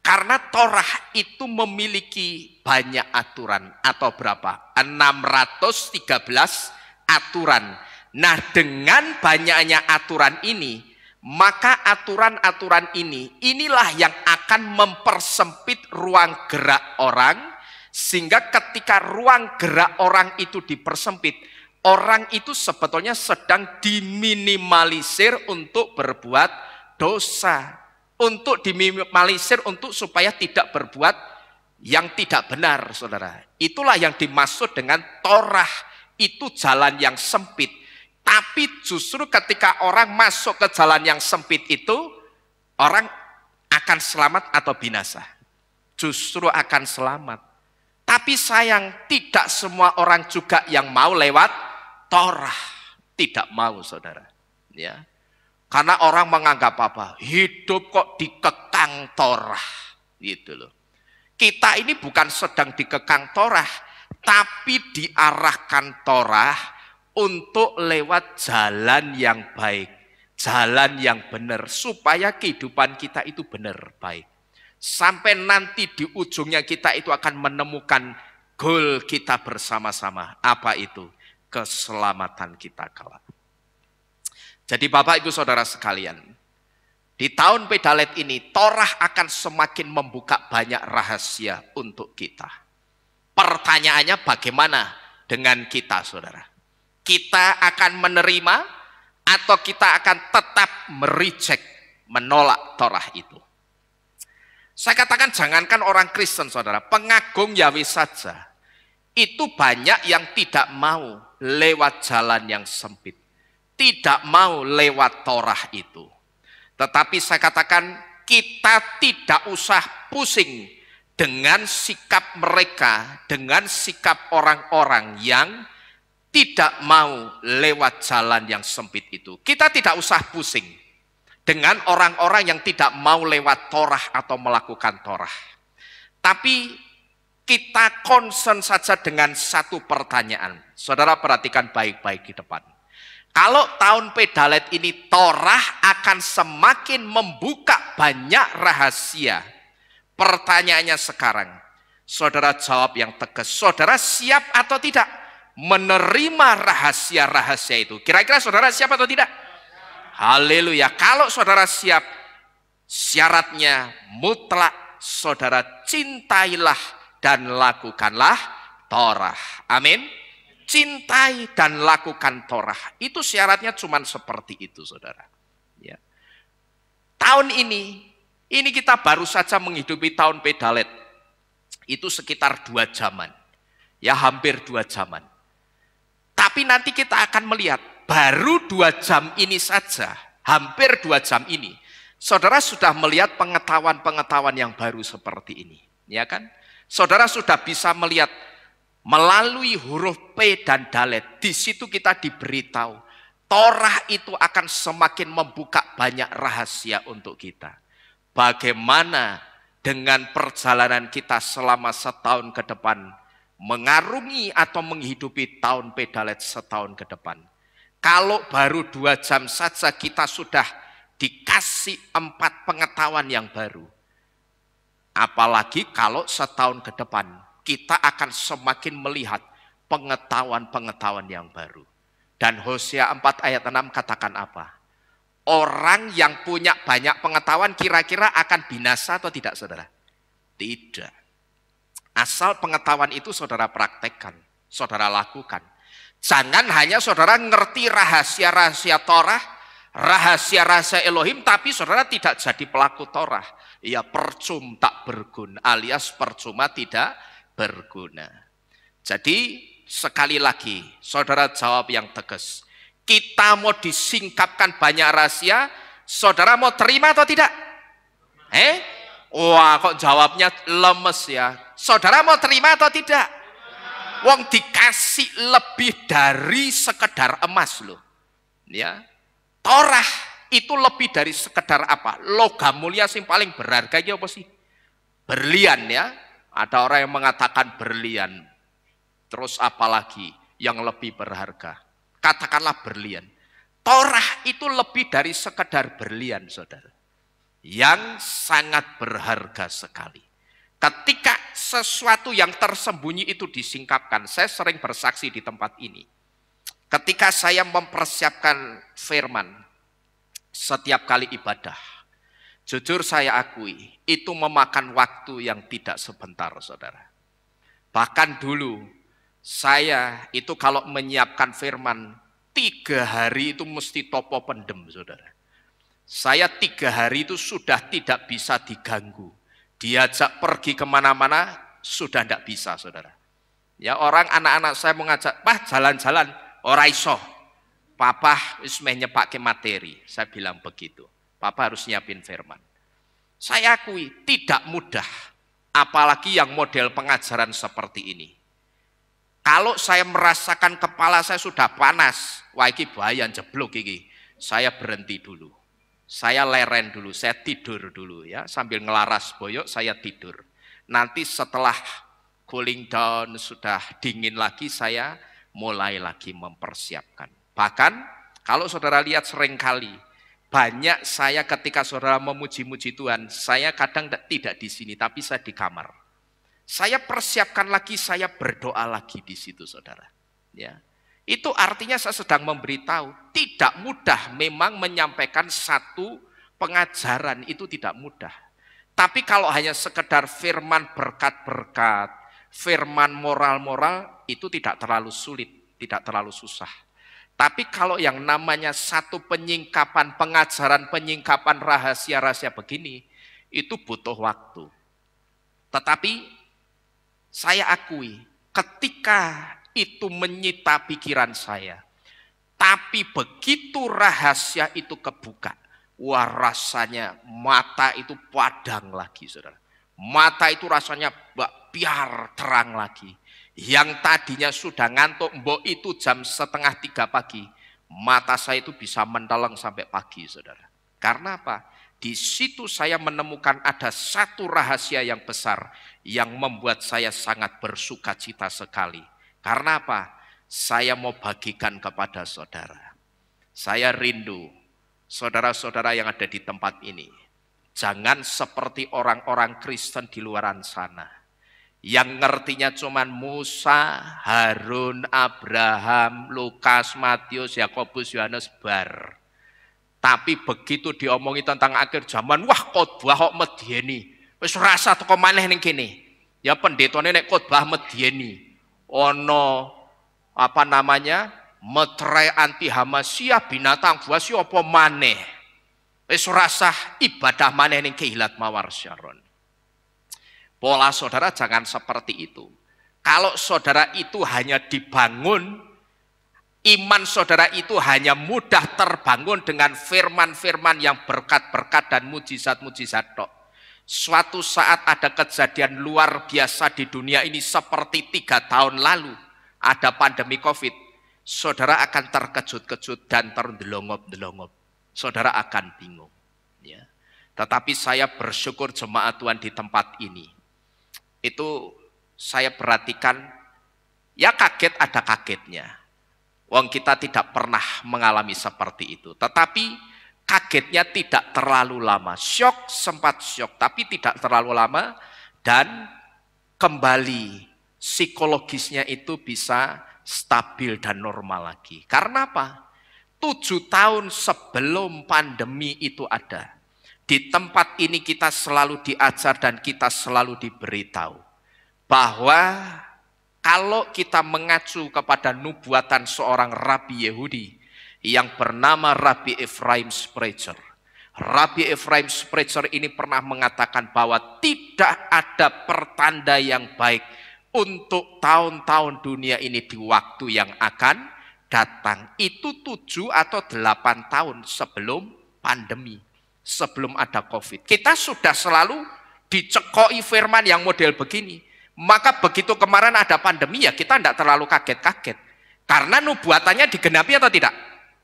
Karena Torah itu memiliki banyak aturan, atau berapa? 613 aturan. Nah, dengan banyaknya aturan ini, maka aturan-aturan inilah yang akan mempersempit ruang gerak orang, sehingga ketika ruang gerak orang itu dipersempit, orang itu sebetulnya sedang diminimalisir untuk berbuat dosa, untuk diminimalisir untuk supaya tidak berbuat yang tidak benar, saudara. Itulah yang dimaksud dengan Torah itu jalan yang sempit. Tapi justru ketika orang masuk ke jalan yang sempit itu, orang akan selamat atau binasa? Justru akan selamat. Tapi sayang, tidak semua orang juga yang mau lewat Torah. Tidak mau, saudara. Ya. Karena orang menganggap apa? Hidup kok dikekang Torah. Gitu loh. Kita ini bukan sedang dikekang Torah, tapi diarahkan Torah untuk lewat jalan yang baik, jalan yang benar, supaya kehidupan kita itu benar, baik. Sampai nanti di ujungnya kita itu akan menemukan goal kita bersama-sama. Apa itu? Keselamatan kita kelak. Jadi Bapak Ibu Saudara sekalian, di tahun pedalet ini Torah akan semakin membuka banyak rahasia untuk kita. Pertanyaannya bagaimana dengan kita, saudara? Kita akan menerima atau kita akan tetap menolak Torah itu? Saya katakan jangankan orang Kristen, saudara, pengagung Yahweh saja, itu banyak yang tidak mau lewat jalan yang sempit, tidak mau lewat Torah itu. Tetapi saya katakan kita tidak usah pusing dengan sikap mereka, dengan sikap orang-orang yang tidak mau lewat jalan yang sempit itu. Kita tidak usah pusing dengan orang-orang yang tidak mau lewat Torah atau melakukan Torah. Tapi kita concern saja dengan satu pertanyaan. Saudara perhatikan baik-baik di depan. Kalau tahun pedalet ini Torah akan semakin membuka banyak rahasia. Pertanyaannya sekarang, saudara jawab yang tegas, saudara siap atau tidak menerima rahasia-rahasia itu? Kira-kira saudara siap atau tidak? Haleluya. Kalau saudara siap, syaratnya mutlak, saudara cintailah dan lakukanlah Torah. Amin. Cintai dan lakukan Torah. Itu syaratnya cuma seperti itu, saudara. Ya. Tahun ini kita baru saja menghidupi tahun pedalet. Itu sekitar 2 jaman. Ya, hampir 2 jaman. Tapi nanti kita akan melihat, baru 2 jam ini saja, hampir 2 jam ini, saudara sudah melihat pengetahuan-pengetahuan yang baru seperti ini. Ya kan? Saudara sudah bisa melihat melalui huruf P dan dalet. Di situ kita diberitahu, Torah itu akan semakin membuka banyak rahasia untuk kita. Bagaimana dengan perjalanan kita selama setahun ke depan, mengarungi atau menghidupi tahun pedalet setahun ke depan. Kalau baru 2 jam saja kita sudah dikasih 4 pengetahuan yang baru. Apalagi kalau setahun ke depan kita akan semakin melihat pengetahuan-pengetahuan yang baru. Dan Hosea 4 ayat 6 katakan apa? Orang yang punya banyak pengetahuan kira-kira akan binasa atau tidak, saudara? Tidak. Asal pengetahuan itu saudara praktekkan, saudara lakukan. Jangan hanya saudara ngerti rahasia-rahasia Torah, rahasia-rahasia Elohim, tapi saudara tidak jadi pelaku Torah. Ya percuma tak berguna, alias percuma tidak berguna. Jadi sekali lagi, saudara jawab yang tegas. Kita mau disingkapkan banyak rahasia, saudara mau terima atau tidak? Wah, kok jawabnya lemes ya. Saudara mau terima atau tidak? Wong dikasih lebih dari sekedar emas loh. Ya. Torah itu lebih dari sekedar apa? Logam mulia yang paling berharga ya apa sih? Berlian ya. Ada orang yang mengatakan berlian. Terus apalagi yang lebih berharga? Katakanlah berlian. Torah itu lebih dari sekedar berlian, saudara. Yang sangat berharga sekali. Ketika sesuatu yang tersembunyi itu disingkapkan, saya sering bersaksi di tempat ini. Ketika saya mempersiapkan firman, setiap kali ibadah, jujur saya akui, itu memakan waktu yang tidak sebentar, saudara. Bahkan dulu, saya itu kalau menyiapkan firman, 3 hari itu mesti topo pendem, saudara. Saya 3 hari itu sudah tidak bisa diganggu. Diajak pergi kemana-mana, sudah tidak bisa, saudara. Ya orang anak-anak saya mengajak, "Pak jalan-jalan," ora iso. Papa wis meh nyepake materi. Saya bilang begitu. Papa harus nyiapin firman. Saya akui tidak mudah. Apalagi yang model pengajaran seperti ini. Kalau saya merasakan kepala saya sudah panas, wah iki bahaya jeblok iki. Saya berhenti dulu. Saya leren dulu, saya tidur dulu ya. Sambil ngelaras boyok saya tidur. Nanti setelah cooling down, sudah dingin lagi, saya mulai lagi mempersiapkan. Bahkan kalau saudara lihat seringkali, banyak saya ketika saudara memuji-muji Tuhan, saya kadang tidak di sini, tapi saya di kamar. Saya persiapkan lagi, saya berdoa lagi di situ, saudara. Ya, itu artinya saya sedang memberitahu, tidak mudah memang menyampaikan satu pengajaran, itu tidak mudah. Tapi kalau hanya sekedar firman berkat-berkat, firman moral-moral, itu tidak terlalu sulit, tidak terlalu susah. Tapi kalau yang namanya satu penyingkapan, pengajaran penyingkapan rahasia-rahasia begini, itu butuh waktu. Tetapi saya akui, ketika itu menyita pikiran saya, tapi begitu rahasia itu kebuka, wah rasanya mata itu padang lagi, saudara. Mata itu rasanya biar terang lagi. Yang tadinya sudah ngantuk, mbok itu jam 2:30 pagi, mata saya itu bisa menteleng sampai pagi, saudara. Karena apa? Di situ saya menemukan ada satu rahasia yang besar yang membuat saya sangat bersuka cita sekali. Karena apa? Saya mau bagikan kepada saudara. Saya rindu saudara-saudara yang ada di tempat ini. Jangan seperti orang-orang Kristen di luaran sana. Yang ngertinya cuman Musa, Harun, Abraham, Lukas, Matius, Yakobus, Yohanes, bar. Tapi begitu diomongi tentang akhir zaman, wah khotbah kok medeni. Wis rasa teko maneh ning kene. Ya pendetane nek khotbah medeni. Ono meterai anti Hamasiyah, binatang buas apa maneh. Wis rasa ibadah maneh ning Keilat Mawar Syaron. Pola saudara jangan seperti itu. Kalau saudara itu hanya dibangun, iman saudara itu hanya mudah terbangun dengan firman-firman yang berkat-berkat dan mujizat-mujizat tok. Suatu saat ada kejadian luar biasa di dunia ini seperti 3 tahun lalu. Ada pandemi COVID. Saudara akan terkejut-kejut dan terdelongop-delongop. Saudara akan bingung. Ya. Tetapi saya bersyukur jemaat Tuhan di tempat ini. Itu saya perhatikan, ya kaget ada kagetnya. Wong kita tidak pernah mengalami seperti itu. Tetapi kagetnya tidak terlalu lama. Syok, sempat syok, tapi tidak terlalu lama. Dan kembali psikologisnya itu bisa stabil dan normal lagi. Karena apa? 7 tahun sebelum pandemi itu ada. Di tempat ini kita selalu diajar dan kita selalu diberitahu. bahwa kalau kita mengacu kepada nubuatan seorang Rabi Yahudi yang bernama Rabi Ephraim Sprecher. Rabi Ephraim Sprecher ini pernah mengatakan bahwa tidak ada pertanda yang baik untuk tahun-tahun dunia ini di waktu yang akan datang. Itu 7 atau 8 tahun sebelum pandemi, sebelum ada COVID. Kita sudah selalu dicekoi firman yang model begini. Maka begitu kemarin ada pandemi ya kita tidak terlalu kaget-kaget. Karena nubuatannya digenapi atau tidak?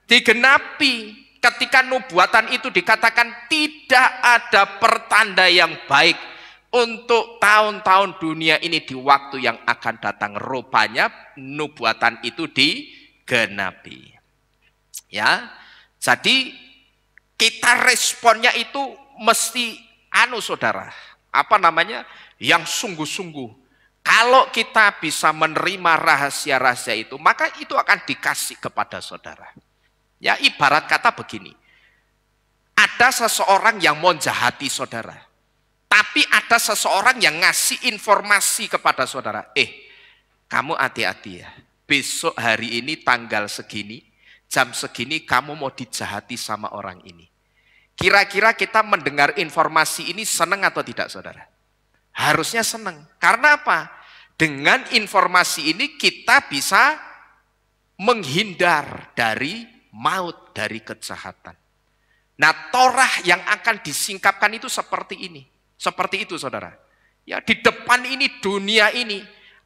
Digenapi. Ketika nubuatan itu dikatakan tidak ada pertanda yang baik untuk tahun-tahun dunia ini di waktu yang akan datang. Rupanya nubuatan itu digenapi. Ya, jadi kita responnya itu mesti saudara, yang sungguh-sungguh. Kalau kita bisa menerima rahasia-rahasia itu, maka itu akan dikasih kepada saudara. Ya, ibarat kata begini, ada seseorang yang mau jahati saudara, tapi ada seseorang yang ngasih informasi kepada saudara, kamu hati-hati ya, besok hari ini tanggal segini, jam segini kamu mau dijahati sama orang ini. Kira-kira kita mendengar informasi ini senang atau tidak saudara? Harusnya senang. Karena apa? Dengan informasi ini kita bisa menghindar dari maut, dari kejahatan. Nah, Torah yang akan disingkapkan itu seperti ini. Seperti itu saudara. Ya, di depan ini dunia ini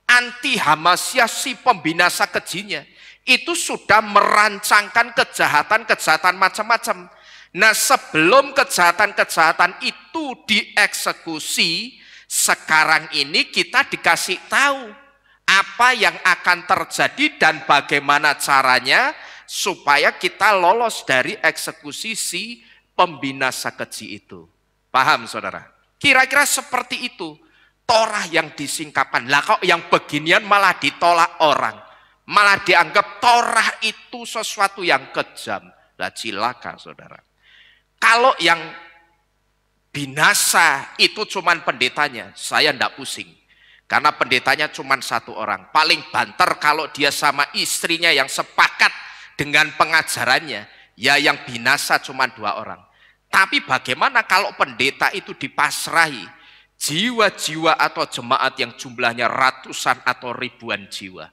anti Hamasya si pembinasa kejinya itu sudah merancangkan kejahatan-kejahatan macam-macam. Nah, sebelum kejahatan-kejahatan itu dieksekusi, sekarang ini kita dikasih tahu apa yang akan terjadi dan bagaimana caranya supaya kita lolos dari eksekusi si pembinasa keji itu. Paham saudara? Kira-kira seperti itu Torah yang disingkapkan. Lah kok yang beginian malah ditolak orang, malah dianggap Torah itu sesuatu yang kejam. Lah cilaka saudara. Kalau yang binasa itu cuman pendetanya, saya ndak pusing. Karena pendetanya cuman satu orang. Paling banter kalau dia sama istrinya yang sepakat dengan pengajarannya, ya yang binasa cuman 2 orang. Tapi bagaimana kalau pendeta itu dipasrahi jiwa-jiwa atau jemaat yang jumlahnya ratusan atau ribuan jiwa?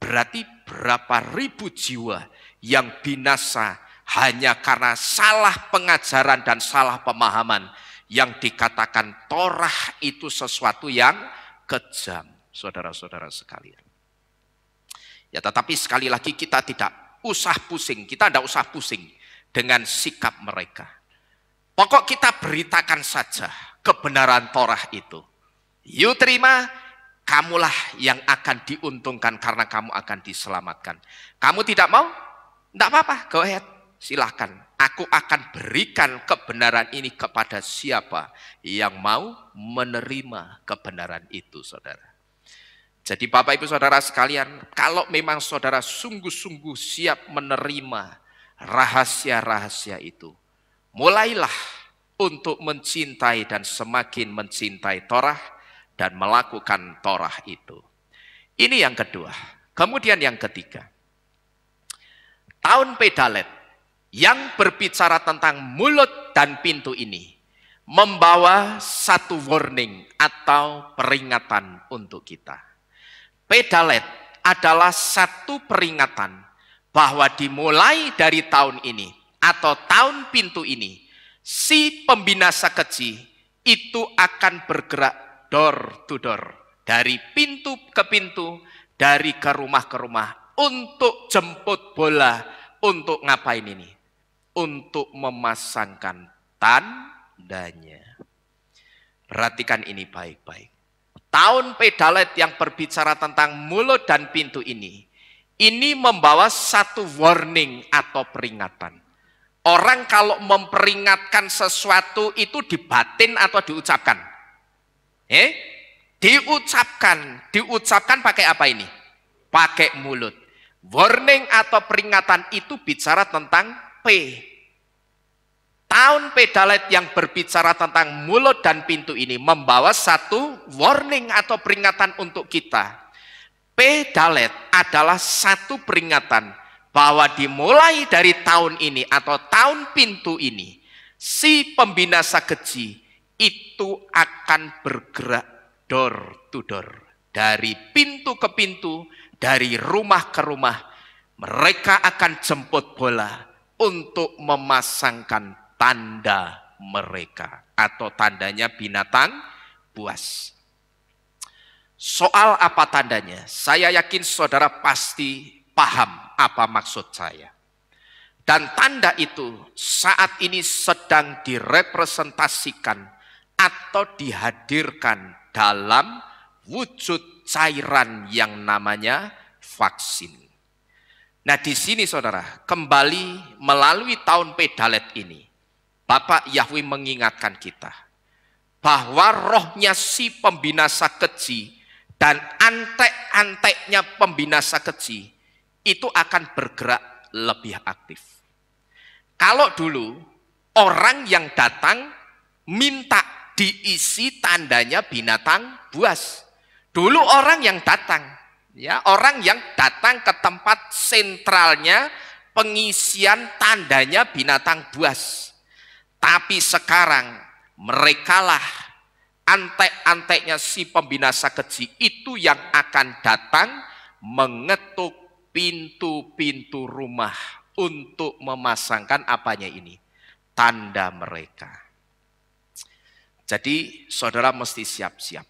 Berarti berapa ribu jiwa yang binasa hanya karena salah pengajaran dan salah pemahaman yang dikatakan Torah itu sesuatu yang kejam, saudara-saudara sekalian. Ya, tetapi sekali lagi kita tidak usah pusing, dengan sikap mereka. Pokok kita beritakan saja kebenaran Torah itu. You terima, kamulah yang akan diuntungkan karena kamu akan diselamatkan. Kamu tidak mau? Tidak apa-apa, go ahead. Silahkan, aku akan berikan kebenaran ini kepada siapa yang mau menerima kebenaran itu, saudara. Jadi Bapak Ibu Saudara sekalian, kalau memang saudara sungguh-sungguh siap menerima rahasia-rahasia itu, mulailah untuk mencintai dan semakin mencintai Torah dan melakukan Torah itu. Ini yang kedua. Kemudian yang ketiga, tahun Pedalet yang berbicara tentang mulut dan pintu ini membawa satu warning atau peringatan untuk kita. Pedalet adalah satu peringatan bahwa dimulai dari tahun ini atau tahun pintu ini, si pembinasa keji itu akan bergerak door to door, dari pintu ke pintu, dari ke rumah untuk jemput bola. Untuk ngapain ini? Untuk memasangkan tandanya. Perhatikan ini baik-baik. Tahun Pedalet yang berbicara tentang mulut dan pintu ini membawa satu warning atau peringatan. Orang kalau memperingatkan sesuatu itu dibatin atau diucapkan? Diucapkan pakai apa ini? Pakai mulut. Warning atau peringatan itu bicara tentang P. Tahun Pedalet yang berbicara tentang mulut dan pintu ini membawa satu warning atau peringatan untuk kita. Pedalet adalah satu peringatan bahwa dimulai dari tahun ini atau tahun pintu ini, si pembinasa keji itu akan bergerak door to door. Dari pintu ke pintu, dari rumah ke rumah, mereka akan jemput bola untuk memasangkan tanda mereka atau tandanya binatang buas. Soal apa tandanya? Saya yakin saudara pasti paham apa maksud saya. Dan tanda itu saat ini sedang direpresentasikan atau dihadirkan dalam wujud cairan yang namanya vaksin. Nah, di sini saudara, kembali melalui tahun Pedalet ini, Bapak Yahweh mengingatkan kita bahwa rohnya si pembinasa keji dan antek-anteknya pembinasa keji itu akan bergerak lebih aktif. Kalau dulu orang yang datang minta diisi tandanya binatang buas. Dulu orang yang datang, ya, orang yang datang ke tempat sentralnya pengisian tandanya binatang buas. Tapi sekarang merekalah antek-anteknya si pembinasa keji itu yang akan datang mengetuk pintu-pintu rumah untuk memasangkan apanya ini? Tanda mereka. Jadi saudara mesti siap-siap,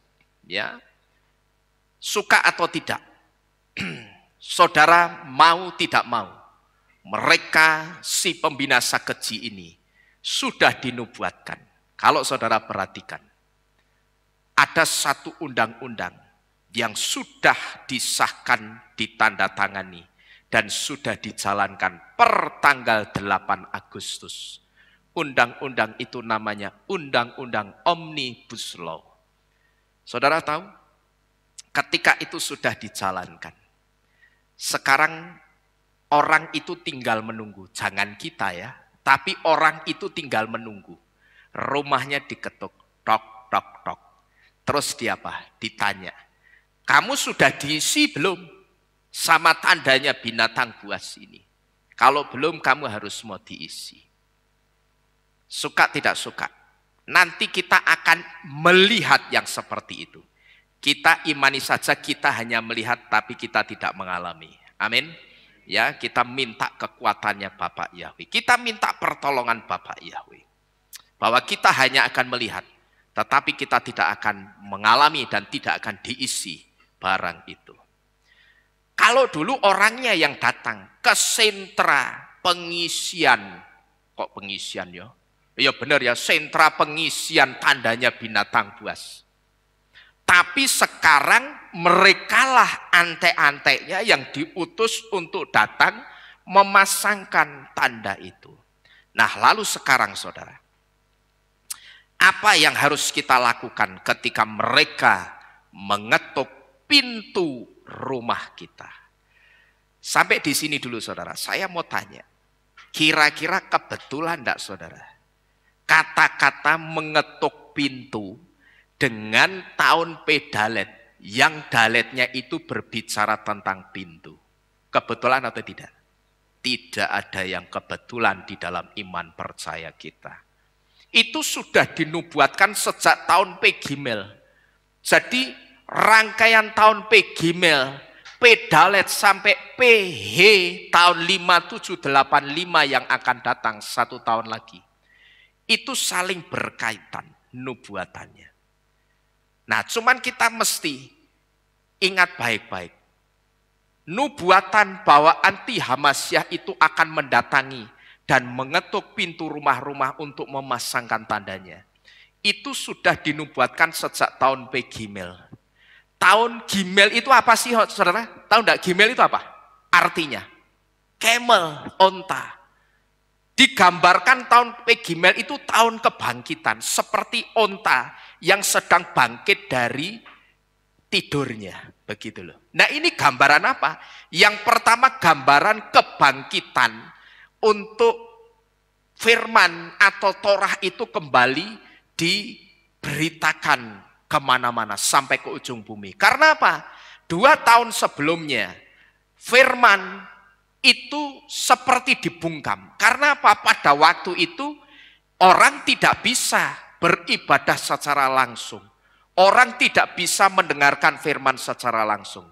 ya. Suka atau tidak, saudara mau tidak mau, mereka si pembinasa keji ini sudah dinubuatkan. Kalau saudara perhatikan, ada satu undang-undang yang sudah disahkan, ditandatangani, dan sudah dijalankan per tanggal 8 Agustus. Undang-undang itu namanya Undang-Undang Omnibus Law. Saudara tahu, ketika itu sudah dijalankan, sekarang orang itu tinggal menunggu, jangan kita ya, tapi orang itu tinggal menunggu. Rumahnya diketuk, tok, tok, tok. Terus dia apa? Ditanya, kamu sudah diisi belum sama tandanya binatang buas ini? Kalau belum, kamu harus mau diisi. Suka tidak suka, nanti kita akan melihat yang seperti itu. Kita imani saja, kita hanya melihat, tapi kita tidak mengalami. Amin. Ya, kita minta kekuatannya Bapak Yahweh. Kita minta pertolongan Bapak Yahweh. Bahwa kita hanya akan melihat, tetapi kita tidak akan mengalami dan tidak akan diisi barang itu. Kalau dulu orangnya yang datang ke sentra pengisian, kok pengisian ya? Ya benar ya, sentra pengisian tandanya binatang buas. Tapi sekarang merekalah antek-anteknya yang diutus untuk datang memasangkan tanda itu. Nah, lalu sekarang saudara, apa yang harus kita lakukan ketika mereka mengetuk pintu rumah kita? Sampai di sini dulu saudara, saya mau tanya, kira-kira kebetulan enggak saudara? Kata-kata mengetuk pintu dengan tahun Pedalet yang daletnya itu berbicara tentang pintu. Kebetulan atau tidak? Tidak ada yang kebetulan di dalam iman percaya kita. Itu sudah dinubuatkan sejak tahun Pegimel. Jadi rangkaian tahun Pegimel, Pedalet sampai PH tahun 5785 yang akan datang 1 tahun lagi. Itu saling berkaitan nubuatannya. Nah, cuman kita mesti ingat baik-baik. Nubuatan bahwa anti Hamasyah itu akan mendatangi dan mengetuk pintu rumah-rumah untuk memasangkan tandanya. Itu sudah dinubuatkan sejak tahun Pegimel. Tahun Gimel itu apa sih saudara? Tahu enggak Gimel itu apa? Artinya, camel, onta. Digambarkan tahun Pegimel itu tahun kebangkitan. Seperti onta yang sedang bangkit dari tidurnya. Begitu loh. Nah ini gambaran apa? Yang pertama gambaran kebangkitan untuk firman atau Torah itu kembali diberitakan kemana-mana sampai ke ujung bumi. Karena apa? 2 tahun sebelumnya firman itu seperti dibungkam. Karena apa? Pada waktu itu orang tidak bisa beribadah secara langsung. Orang tidak bisa mendengarkan firman secara langsung.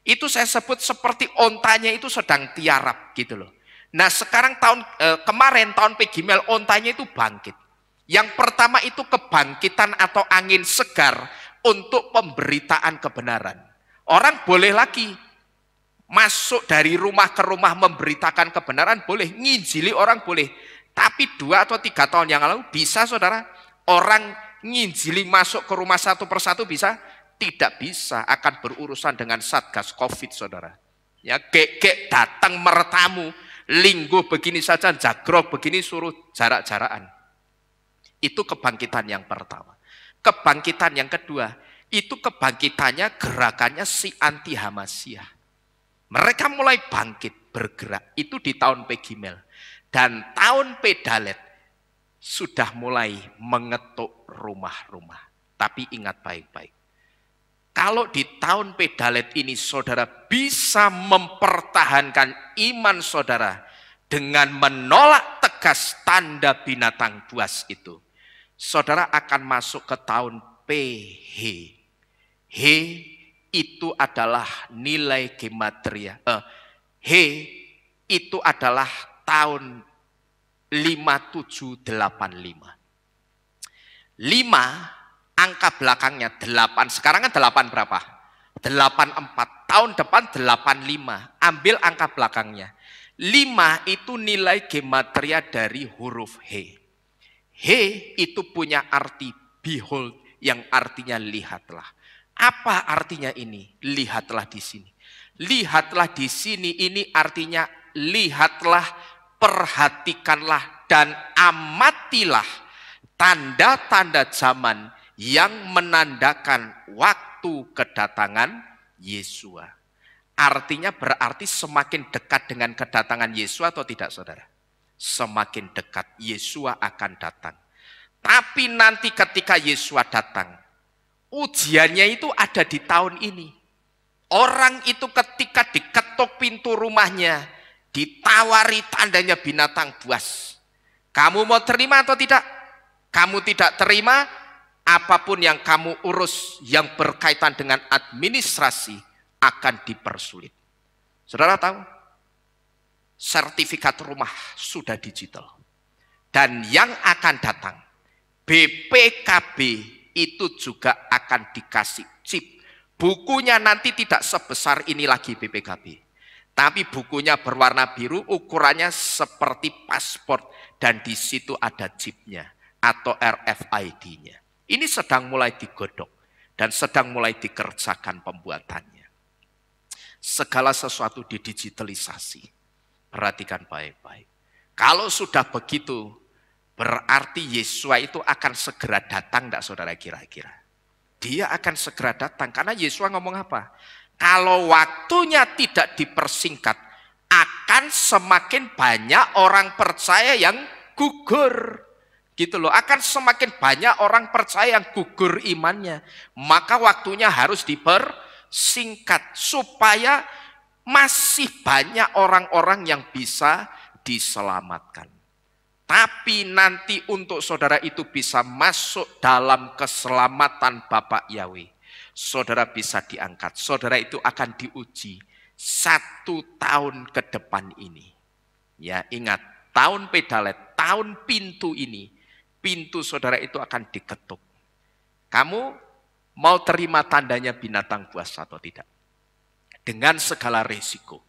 Itu saya sebut seperti ontanya itu sedang tiarap gitu loh. Nah sekarang kemarin tahun Pegimel ontanya itu bangkit. Yang pertama itu kebangkitan atau angin segar untuk pemberitaan kebenaran. Orang boleh lagi masuk dari rumah ke rumah memberitakan kebenaran boleh, nginjili orang boleh. Tapi 2 atau 3 tahun yang lalu bisa saudara, orang nginjili masuk ke rumah satu persatu bisa? Tidak bisa, akan berurusan dengan Satgas Covid saudara. Ya gek datang mertamu, lingguh begini saja, jagrok begini suruh jarak-jarakan. Itu kebangkitan yang pertama. Kebangkitan yang kedua, itu kebangkitannya gerakannya si anti Hamasiyah. Mereka mulai bangkit bergerak, itu di tahun Pegimel. Dan tahun Pedalet sudah mulai mengetuk rumah-rumah. Tapi ingat baik-baik. Kalau di tahun Pedalet ini saudara bisa mempertahankan iman saudara dengan menolak tegas tanda binatang buas itu, saudara akan masuk ke tahun PH. H itu adalah nilai gematria. H itu adalah tahun 5785. 5 angka belakangnya 8. Sekarang kan 8 berapa? 84. Tahun depan 85. Ambil angka belakangnya. 5 itu nilai gematria dari huruf H. H itu punya arti behold yang artinya lihatlah. Apa artinya ini? Lihatlah di sini. Lihatlah di sini ini artinya lihatlah, perhatikanlah dan amatilah tanda-tanda zaman yang menandakan waktu kedatangan Yesua. Artinya berarti semakin dekat dengan kedatangan Yesua atau tidak saudara? Semakin dekat Yesua akan datang. Tapi nanti ketika Yesua datang, ujiannya itu ada di tahun ini. Orang itu ketika diketuk pintu rumahnya, ditawari tandanya binatang buas. Kamu mau terima atau tidak? Kamu tidak terima, apapun yang kamu urus yang berkaitan dengan administrasi akan dipersulit. Saudara tahu? Sertifikat rumah sudah digital. Dan yang akan datang, BPKB itu juga akan dikasih chip. Bukunya nanti tidak sebesar ini lagi BPKB. Tapi bukunya berwarna biru, ukurannya seperti paspor. Dan di situ ada chipnya atau RFID-nya. Ini sedang mulai digodok dan sedang mulai dikerjakan pembuatannya. Segala sesuatu didigitalisasi. Perhatikan baik-baik. Kalau sudah begitu, berarti Yesua itu akan segera datang, enggak saudara kira-kira? Dia akan segera datang, karena Yesua ngomong apa? Kalau waktunya tidak dipersingkat, akan semakin banyak orang percaya yang gugur. Gitu loh, akan semakin banyak orang percaya yang gugur imannya. Maka waktunya harus dipersingkat supaya masih banyak orang-orang yang bisa diselamatkan. Tapi nanti untuk saudara itu bisa masuk dalam keselamatan Bapak Yahweh, saudara bisa diangkat. Saudara itu akan diuji 1 tahun ke depan ini. Ya, ingat, tahun Pedalet, tahun pintu ini, pintu saudara itu akan diketuk. Kamu mau terima tandanya binatang buas atau tidak? Dengan segala risiko,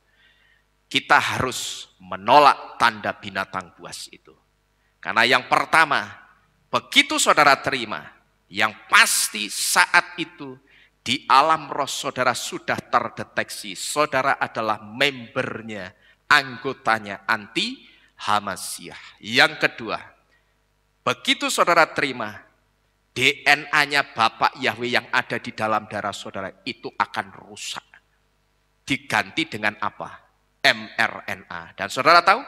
kita harus menolak tanda binatang buas itu. Karena yang pertama, begitu saudara terima, yang pasti saat itu di alam roh saudara sudah terdeteksi, saudara adalah membernya, anggotanya anti Hamasiyah. Yang kedua, begitu saudara terima, DNA-nya Bapak Yahweh yang ada di dalam darah saudara itu akan rusak. Diganti dengan apa? mRNA. Dan saudara tahu,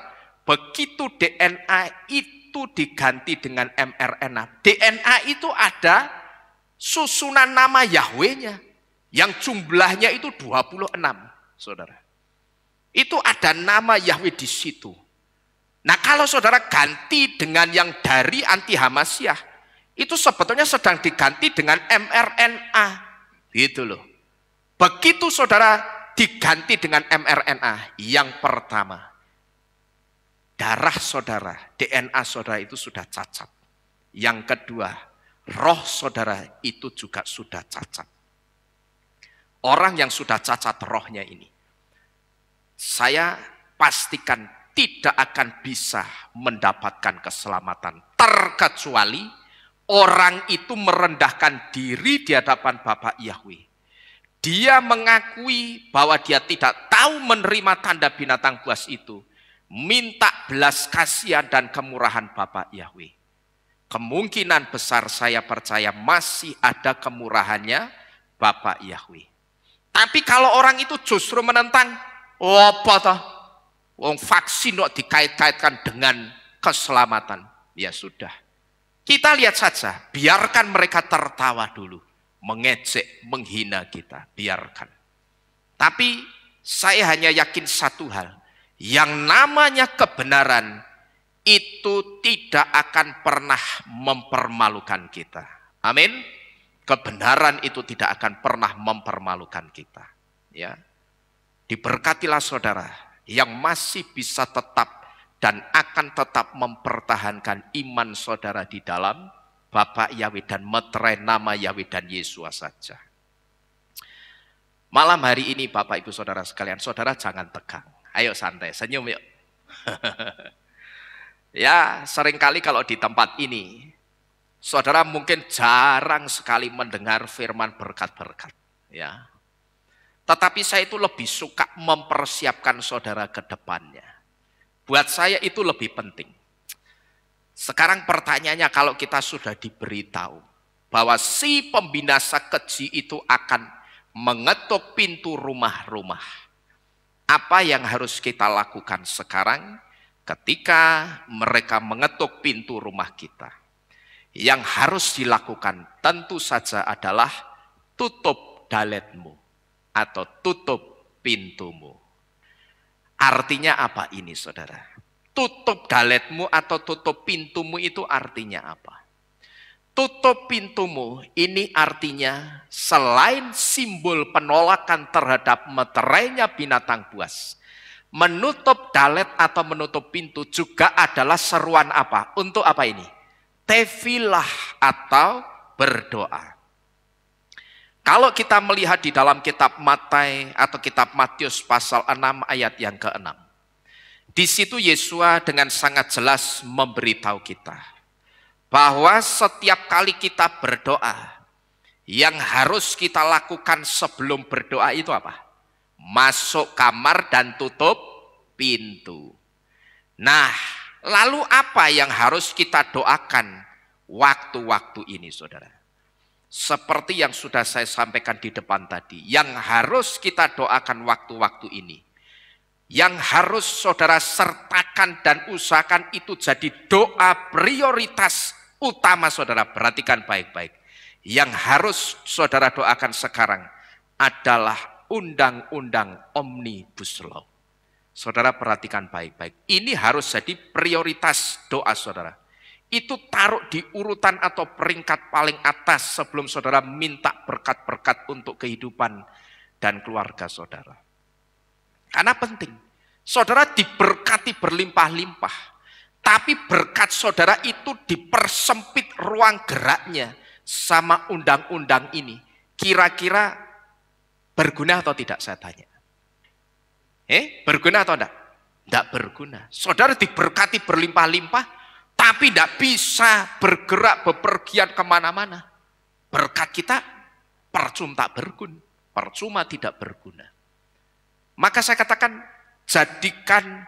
begitu DNA itu diganti dengan mRNA, DNA itu ada susunan nama Yahweh-nya yang jumlahnya itu 26, saudara. Itu ada nama Yahweh di situ. Nah, kalau saudara ganti dengan yang dari anti Hamasyah, itu sebetulnya sedang diganti dengan mRNA. Gitu loh. Begitu saudara diganti dengan mRNA, yang pertama, darah saudara, DNA saudara itu sudah cacat. Yang kedua, roh saudara itu juga sudah cacat. Orang yang sudah cacat rohnya ini, saya pastikan tidak akan bisa mendapatkan keselamatan. Terkecuali orang itu merendahkan diri di hadapan Bapa Yahweh. Dia mengakui bahwa dia tidak tahu menerima tanda binatang buas itu. Minta belas kasihan dan kemurahan Bapa Yahweh. Kemungkinan besar saya percaya masih ada kemurahannya Bapa Yahweh. Tapi kalau orang itu justru menentang, apa toh? Wong vaksin kok dikait-kaitkan dengan keselamatan. Ya sudah. Kita lihat saja, biarkan mereka tertawa dulu, mengejek, menghina kita, biarkan. Tapi saya hanya yakin satu hal, yang namanya kebenaran itu tidak akan pernah mempermalukan kita. Amin. Kebenaran itu tidak akan pernah mempermalukan kita. Ya. Diberkatilah saudara yang masih bisa tetap dan akan tetap mempertahankan iman saudara di dalam Bapa Yahweh dan meterai nama Yahweh dan Yesus saja. Malam hari ini Bapak Ibu Saudara sekalian, saudara jangan tegang. Ayo santai, senyum yuk. Ya, seringkali kalau di tempat ini, saudara mungkin jarang sekali mendengar firman berkat-berkat. Ya. Tetapi saya itu lebih suka mempersiapkan saudara ke depannya. Buat saya itu lebih penting. Sekarang pertanyaannya, kalau kita sudah diberitahu bahwa si pembinasa keji itu akan mengetuk pintu rumah-rumah. Apa yang harus kita lakukan sekarang ketika mereka mengetuk pintu rumah kita? Yang harus dilakukan tentu saja adalah tutup daletmu atau tutup pintumu. Artinya apa ini saudara? Tutup daletmu atau tutup pintumu itu artinya apa? Tutup pintumu ini artinya selain simbol penolakan terhadap meterainya binatang buas, menutup dalet atau menutup pintu juga adalah seruan apa? Untuk apa ini? Tefilah atau berdoa. Kalau kita melihat di dalam kitab Matius atau kitab Matius pasal 6 ayat yang ke-6. Di situ Yesua dengan sangat jelas memberitahu kita bahwa setiap kali kita berdoa, yang harus kita lakukan sebelum berdoa itu apa? Masuk kamar dan tutup pintu. Nah, lalu apa yang harus kita doakan waktu-waktu ini saudara? Seperti yang sudah saya sampaikan di depan tadi, yang harus kita doakan waktu-waktu ini, yang harus saudara sertakan dan usahakan itu jadi doa prioritas utama saudara. Perhatikan baik-baik. Yang harus saudara doakan sekarang adalah undang-undang Omnibus Law. Saudara perhatikan baik-baik. Ini harus jadi prioritas doa saudara. Itu taruh di urutan atau peringkat paling atas sebelum saudara minta berkat-berkat untuk kehidupan dan keluarga saudara. Karena penting, saudara diberkati berlimpah-limpah, tapi berkat saudara itu dipersempit ruang geraknya sama undang-undang ini. Kira-kira berguna atau tidak saya tanya? Berguna atau tidak? Tidak berguna. Saudara diberkati berlimpah-limpah, tapi tidak bisa bergerak bepergian kemana-mana. Berkat kita percuma tak berguna, percuma tidak berguna. Maka saya katakan, jadikan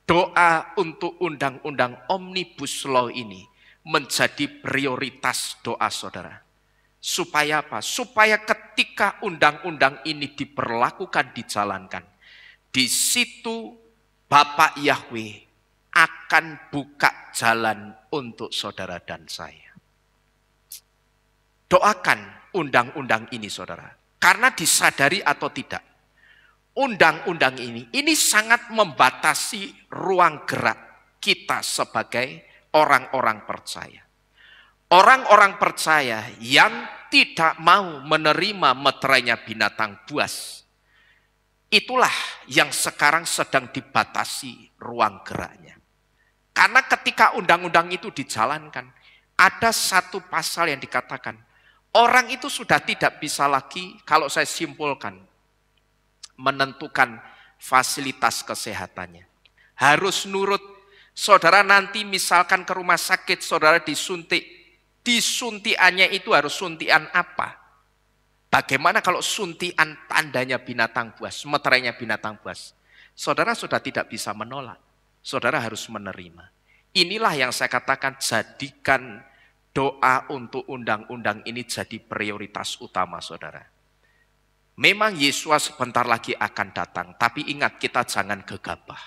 doa untuk undang-undang Omnibus Law ini menjadi prioritas doa saudara. Supaya apa? Supaya ketika undang-undang ini diberlakukan, dijalankan, di situ Bapak Yahweh akan buka jalan untuk saudara dan saya. Doakan undang-undang ini saudara. Karena disadari atau tidak, undang-undang ini sangat membatasi ruang gerak kita sebagai orang-orang percaya. Orang-orang percaya yang tidak mau menerima meterainya binatang buas, itulah yang sekarang sedang dibatasi ruang geraknya. Karena ketika undang-undang itu dijalankan, ada satu pasal yang dikatakan, orang itu sudah tidak bisa lagi, kalau saya simpulkan, menentukan fasilitas kesehatannya. Harus nurut. Saudara nanti misalkan ke rumah sakit, saudara disuntik. Disuntiannya itu harus suntian apa? Bagaimana kalau suntian tandanya binatang buas, meterainya binatang buas? Saudara sudah tidak bisa menolak. Saudara harus menerima. Inilah yang saya katakan, jadikan doa untuk undang-undang ini jadi prioritas utama saudara. Memang Yesus sebentar lagi akan datang, tapi ingat kita jangan gegabah.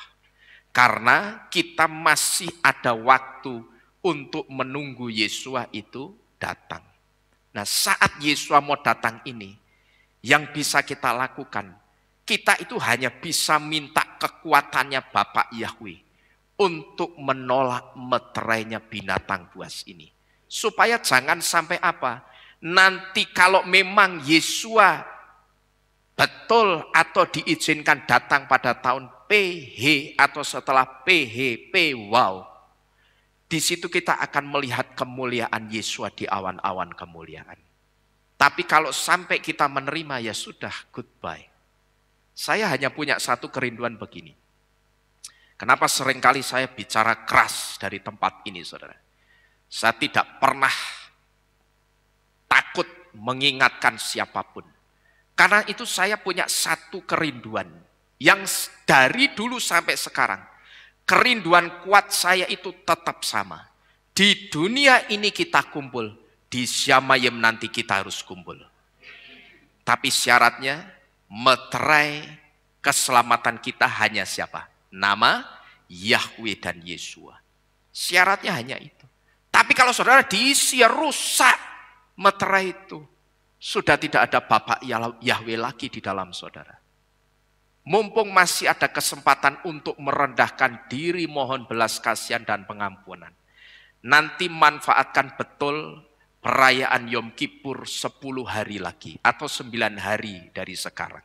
Karena kita masih ada waktu untuk menunggu Yesus itu datang. Nah, saat Yesus mau datang ini, yang bisa kita lakukan, kita itu hanya bisa minta kekuatannya Bapa Yahweh untuk menolak meterainya binatang buas ini. Supaya jangan sampai apa? Nanti kalau memang Yesus betul atau diizinkan datang pada tahun PH atau setelah PHP, wow. Di situ kita akan melihat kemuliaan Yesus di awan-awan kemuliaan. Tapi kalau sampai kita menerima, ya sudah, goodbye. Saya hanya punya satu kerinduan begini. Kenapa seringkali saya bicara keras dari tempat ini, saudara? Saya tidak pernah takut mengingatkan siapapun. Karena itu saya punya satu kerinduan yang dari dulu sampai sekarang. Kerinduan kuat saya itu tetap sama. Di dunia ini kita kumpul, di Syamayim nanti kita harus kumpul. Tapi syaratnya, meterai keselamatan kita hanya siapa? Nama Yahweh dan Yesus. Syaratnya hanya itu. Tapi kalau saudara diisi rusak meterai itu, sudah tidak ada Bapak Yahweh lagi di dalam saudara. Mumpung masih ada kesempatan untuk merendahkan diri, mohon belas kasihan dan pengampunan. Nanti manfaatkan betul perayaan Yom Kippur 10 hari lagi atau 9 hari dari sekarang.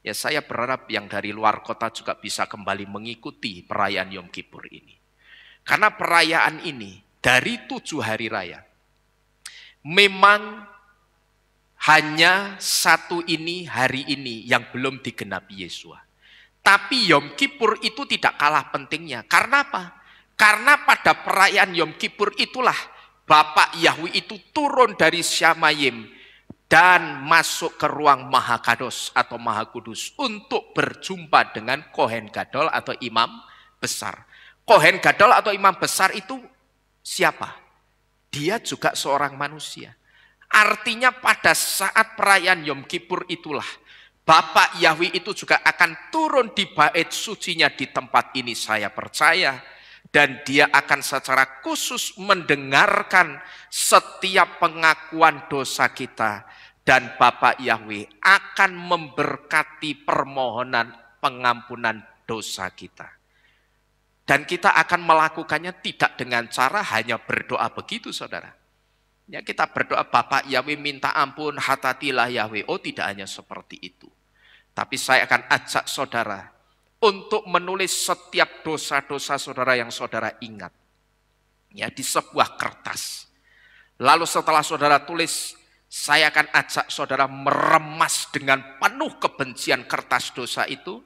Ya, saya berharap yang dari luar kota juga bisa kembali mengikuti perayaan Yom Kippur ini. Karena perayaan ini dari 7 hari raya memang hanya satu ini, hari ini yang belum digenapi Yesus. Tapi Yom Kippur itu tidak kalah pentingnya. Karena apa? Karena pada perayaan Yom Kippur itulah Bapak Yahweh itu turun dari Syamayim dan masuk ke ruang Maha Kados atau Maha Kudus untuk berjumpa dengan Kohen Gadol atau Imam Besar. Kohen Gadol atau Imam Besar itu siapa? Dia juga seorang manusia. Artinya pada saat perayaan Yom Kippur itulah Bapak Yahweh itu juga akan turun di bait sucinya di tempat ini, saya percaya. Dan dia akan secara khusus mendengarkan setiap pengakuan dosa kita. Dan Bapak Yahweh akan memberkati permohonan pengampunan dosa kita. Dan kita akan melakukannya tidak dengan cara hanya berdoa begitu saudara. Ya, kita berdoa Bapak Yahweh minta ampun, hatatilah Yahweh. Oh, tidak hanya seperti itu. Tapi saya akan ajak saudara untuk menulis setiap dosa-dosa saudara yang saudara ingat. Ya, di sebuah kertas. Lalu setelah saudara tulis, saya akan ajak saudara meremas dengan penuh kebencian kertas dosa itu.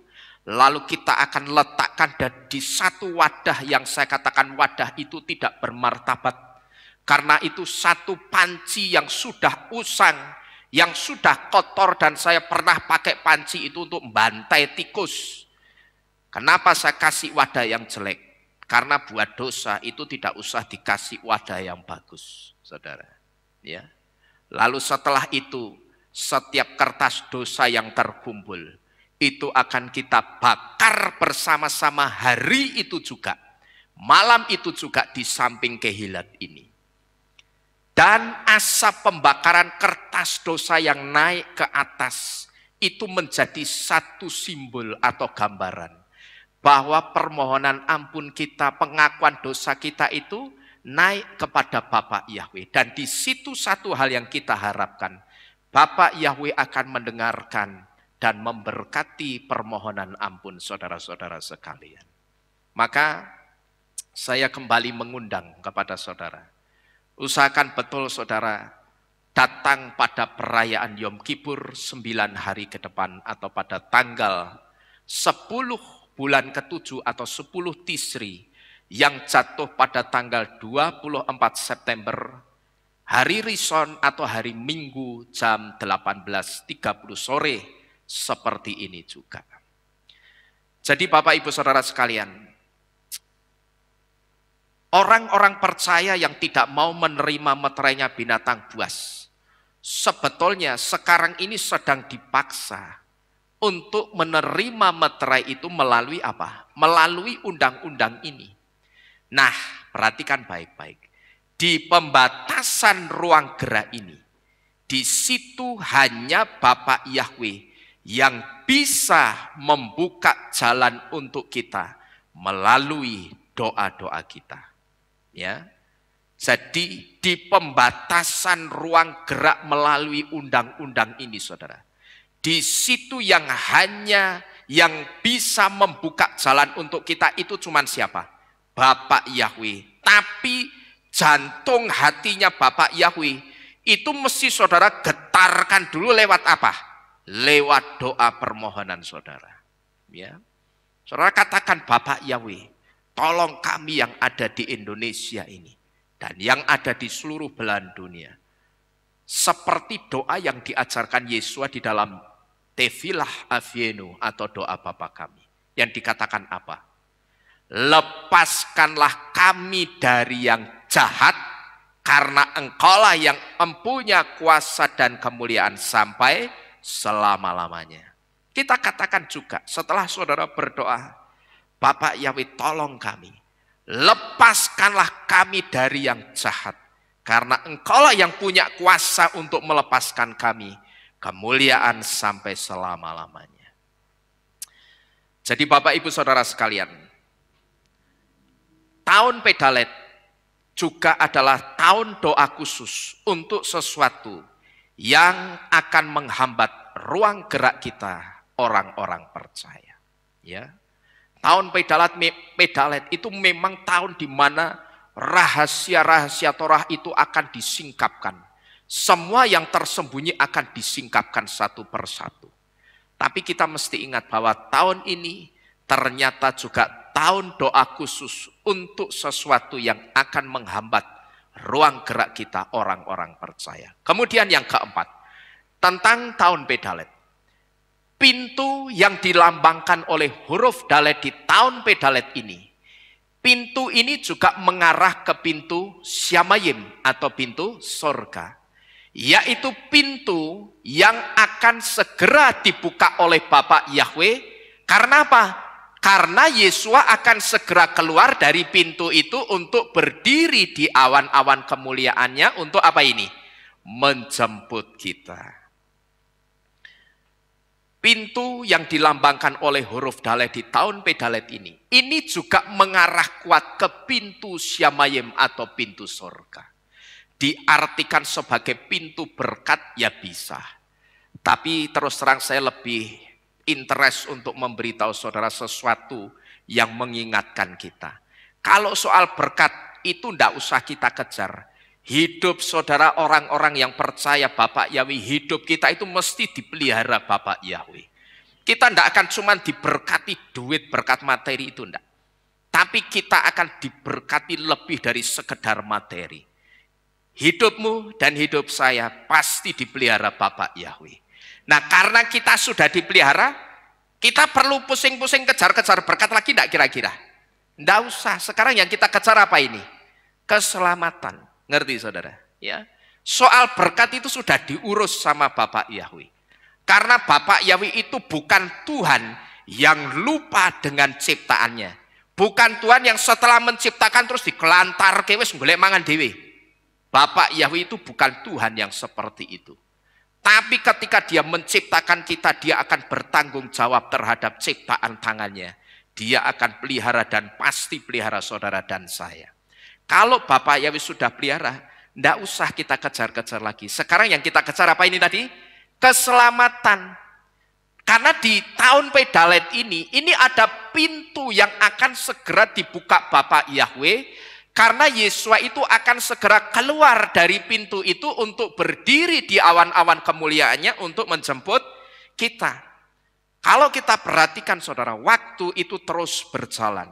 Lalu kita akan letakkan di satu wadah yang saya katakan wadah itu tidak bermartabat. Karena itu satu panci yang sudah usang, yang sudah kotor, dan saya pernah pakai panci itu untuk membantai tikus. Kenapa saya kasih wadah yang jelek? Karena buat dosa itu tidak usah dikasih wadah yang bagus, saudara. Ya. Lalu setelah itu, setiap kertas dosa yang terkumpul, itu akan kita bakar bersama-sama hari itu juga. malam itu juga di samping Kehilat ini. Dan asap pembakaran kertas dosa yang naik ke atas itu menjadi satu simbol atau gambaran bahwa permohonan ampun kita, pengakuan dosa kita itu naik kepada Bapa Yahweh. Dan di situ satu hal yang kita harapkan, Bapa Yahweh akan mendengarkan dan memberkati permohonan ampun saudara-saudara sekalian. Maka saya kembali mengundang kepada saudara, usahakan betul saudara datang pada perayaan Yom Kippur 9 hari ke depan atau pada tanggal 10 bulan ke-7 atau 10 Tisri yang jatuh pada tanggal 24 September, hari Rison atau hari Minggu jam 18.30 sore seperti ini juga. Jadi Bapak Ibu Saudara sekalian, orang-orang percaya yang tidak mau menerima meterainya binatang buas, sebetulnya sekarang ini sedang dipaksa untuk menerima meterai itu melalui apa? Melalui undang-undang ini. Nah, perhatikan baik-baik. Di pembatasan ruang gerak ini, di situ hanya Bapa Yahweh yang bisa membuka jalan untuk kita melalui doa-doa kita. Ya. Jadi di pembatasan ruang gerak melalui undang-undang ini, saudara. Di situ yang hanya yang bisa membuka jalan untuk kita itu cuma siapa? Bapa Yahweh. Tapi jantung hatinya Bapa Yahweh itu mesti saudara getarkan dulu lewat apa? Lewat doa permohonan saudara. Ya. Saudara katakan, Bapa Yahweh, tolong kami yang ada di Indonesia ini dan yang ada di seluruh belahan dunia. Seperti doa yang diajarkan Yesua di dalam Tefilah Avienu atau doa Bapa kami. Yang dikatakan apa? Lepaskanlah kami dari yang jahat, karena Engkaulah yang mempunyai kuasa dan kemuliaan sampai selama-lamanya. Kita katakan juga setelah saudara berdoa, Bapa Yahweh tolong kami, lepaskanlah kami dari yang jahat, karena Engkaulah yang punya kuasa untuk melepaskan kami kemuliaan sampai selama-lamanya. Jadi Bapak Ibu Saudara sekalian, tahun Pedalet juga adalah tahun doa khusus untuk sesuatu yang akan menghambat ruang gerak kita orang-orang percaya. Ya. Tahun Pedalet itu memang tahun di mana rahasia-rahasia Torah itu akan disingkapkan. Semua yang tersembunyi akan disingkapkan satu persatu. Tapi kita mesti ingat bahwa tahun ini ternyata juga tahun doa khusus untuk sesuatu yang akan menghambat ruang gerak kita orang-orang percaya. Kemudian yang keempat, tentang tahun Pedalet. Pintu yang dilambangkan oleh huruf Dalet di tahun Pedalet ini, pintu ini juga mengarah ke pintu Syamayim atau pintu sorga. Yaitu pintu yang akan segera dibuka oleh Bapa Yahweh. Karena apa? Karena Yesua akan segera keluar dari pintu itu untuk berdiri di awan-awan kemuliaannya untuk apa ini? Menjemput kita. Pintu yang dilambangkan oleh huruf Dalet di tahun Pedalet ini juga mengarah kuat ke pintu Syamayim atau pintu sorga. Diartikan sebagai pintu berkat ya bisa. Tapi terus terang saya lebih interest untuk memberitahu saudara sesuatu yang mengingatkan kita. Kalau soal berkat itu tidak usah kita kejar. Hidup saudara orang-orang yang percaya Bapa Yahweh, hidup kita itu mesti dipelihara Bapa Yahweh. Kita tidak akan cuma diberkati duit, berkat materi itu tidak. Tapi kita akan diberkati lebih dari sekedar materi. Hidupmu dan hidup saya pasti dipelihara Bapa Yahweh. Nah, karena kita sudah dipelihara, kita perlu pusing-pusing kejar-kejar berkat lagi enggak kira-kira? Enggak usah. Sekarang yang kita kejar apa ini? Keselamatan. Ngerti saudara? Ya. Soal berkat itu sudah diurus sama Bapa Yahweh. Karena Bapa Yahweh itu bukan Tuhan yang lupa dengan ciptaannya. Bukan Tuhan yang setelah menciptakan terus dikelantar wis golek mangan dhewe. Bapak Yahweh itu bukan Tuhan yang seperti itu. Tapi ketika dia menciptakan kita, dia akan bertanggung jawab terhadap ciptaan tangannya. Dia akan pelihara dan pasti pelihara saudara dan saya. Kalau Bapak Yahweh sudah pelihara, tidak usah kita kejar-kejar lagi. Sekarang yang kita kejar apa ini tadi? Keselamatan. Karena di tahun Pedalet ini ada pintu yang akan segera dibuka Bapak Yahweh. Karena Yesua itu akan segera keluar dari pintu itu untuk berdiri di awan-awan kemuliaannya untuk menjemput kita. Kalau kita perhatikan saudara, waktu itu terus berjalan.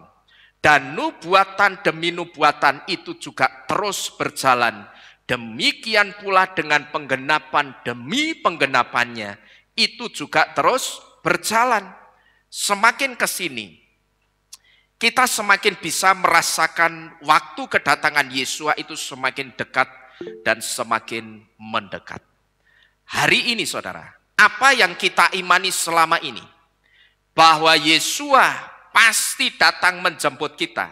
Dan nubuatan demi nubuatan itu juga terus berjalan. Demikian pula dengan penggenapan demi penggenapannya. Itu juga terus berjalan. Semakin ke sini, kita semakin bisa merasakan waktu kedatangan Yesua itu semakin dekat dan semakin mendekat. Hari ini saudara, apa yang kita imani selama ini? Bahwa Yesua pasti datang menjemput kita.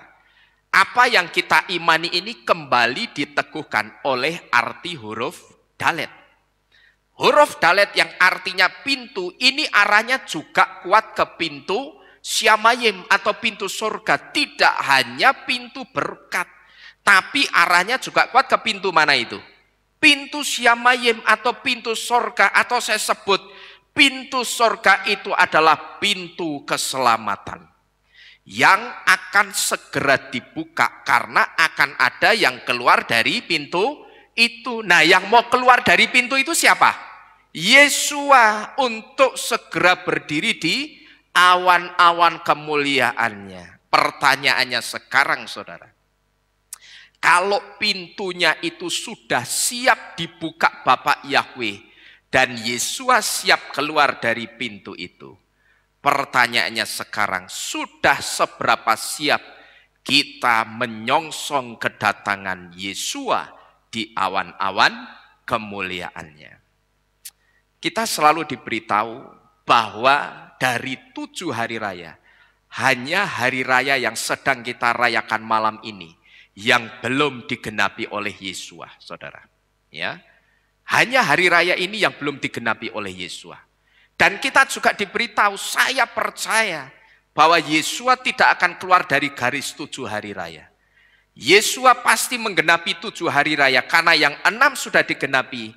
Apa yang kita imani ini kembali diteguhkan oleh arti huruf Dalet. Huruf Dalet yang artinya pintu, ini arahnya juga kuat ke pintu Syamayim atau pintu surga. Tidak hanya pintu berkat, tapi arahnya juga kuat ke pintu mana itu? Pintu Syamayim atau pintu surga, atau saya sebut pintu surga itu adalah pintu keselamatan yang akan segera dibuka karena akan ada yang keluar dari pintu itu. Nah, yang mau keluar dari pintu itu siapa? Yesua, untuk segera berdiri di awan-awan kemuliaannya. Pertanyaannya sekarang saudara, kalau pintunya itu sudah siap dibuka Bapak Yahweh dan Yesua siap keluar dari pintu itu, pertanyaannya sekarang, sudah seberapa siap kita menyongsong kedatangan Yesua di awan-awan kemuliaannya? Kita selalu diberitahu bahwa dari 7 hari raya, hanya hari raya yang sedang kita rayakan malam ini yang belum digenapi oleh Yesua, saudara. Ya, hanya hari raya ini yang belum digenapi oleh Yesua. Dan kita juga diberitahu, saya percaya bahwa Yesua tidak akan keluar dari garis 7 hari raya. Yesua pasti menggenapi 7 hari raya karena yang 6 sudah digenapi.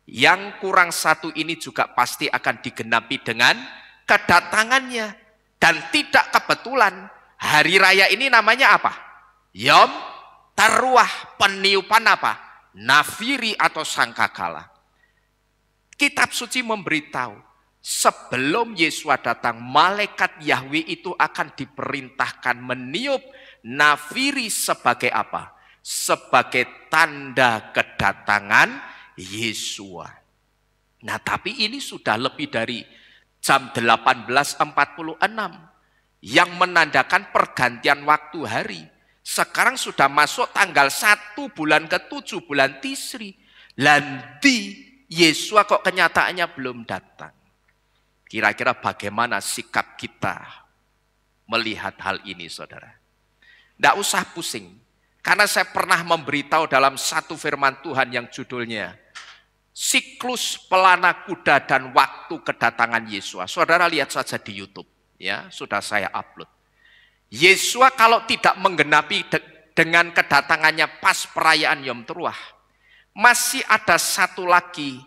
Yang kurang 1 ini juga pasti akan digenapi dengan kedatangannya. Dan tidak kebetulan hari raya ini namanya apa? Yom Teruah, peniupan apa? Nafiri atau sangkakala. Kitab suci memberitahu, sebelum Yesua datang, malaikat Yahweh itu akan diperintahkan meniup nafiri sebagai apa? Sebagai tanda kedatangan Yesua. Nah, tapi ini sudah lebih dari jam 18.46 yang menandakan pergantian waktu hari. Sekarang sudah masuk tanggal 1 bulan ke-7 bulan Tisri. Landi Yesua kok kenyataannya belum datang. Kira-kira bagaimana sikap kita melihat hal ini, saudara? Tidak usah pusing. Karena saya pernah memberitahu dalam satu firman Tuhan yang judulnya Siklus Pelana Kuda dan Waktu Kedatangan Yesua. Saudara lihat saja di YouTube, ya, sudah saya upload. Yesua kalau tidak menggenapi dengan kedatangannya pas perayaan Yom Teruah, masih ada satu lagi.